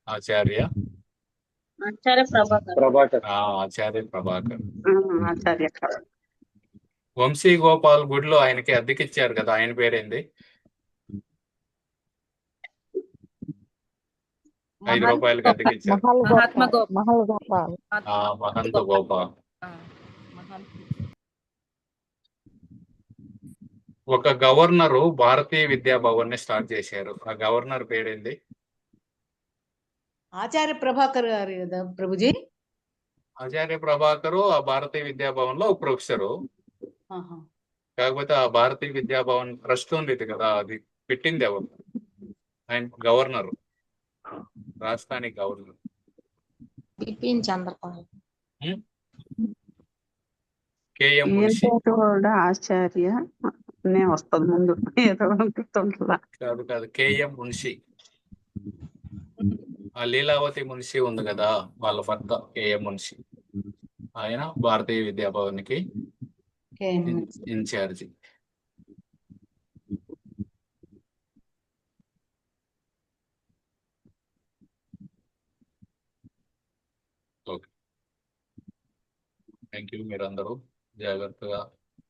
ఆచార్య ప్రభాకర్. ఆచార్య ప్రభాకర్. ఆచార్య వంశీ గోపాల్ గుడిలో ఆయనకి అద్దెకిచ్చారు కదా, ఆయన పేరేంది? 5 రూపాయలకి అద్దెకిచ్చారు. మహంత గోపాల్. ఒక గవర్నరు భారతీయ విద్యా భవన్ ని స్టార్ట్ చేశారు. ఆ గవర్నర్ పేరేంది? ఆచార్య ప్రభాకర్ గారు కదా ప్రభుజీ. ఆచార్య ప్రభాకరు ఆ భారతీయ విద్యా భవన్ లో ప్రొఫెసరు. కాకపోతే ఆ భారతీయ విద్యా భవన్ ట్రస్ట్ ఉంది కదా, అది పెట్టింది ఎవరు? ఆయన గవర్నర్, రాజధాని గవర్నర్. కేఎం మున్షి. ఆచార్య వస్తుంది ముందు కాదు, కేఎం మున్షి. ఆ లీలావతి మున్షి ఉంది కదా, వాళ్ళ భర్త కేఎం మున్షి. ఆయన భారతీయ విద్యా భవన్ కి ఇన్ఛార్జి. Okay, thank you. మీరందరూ జాగ్రత్తగా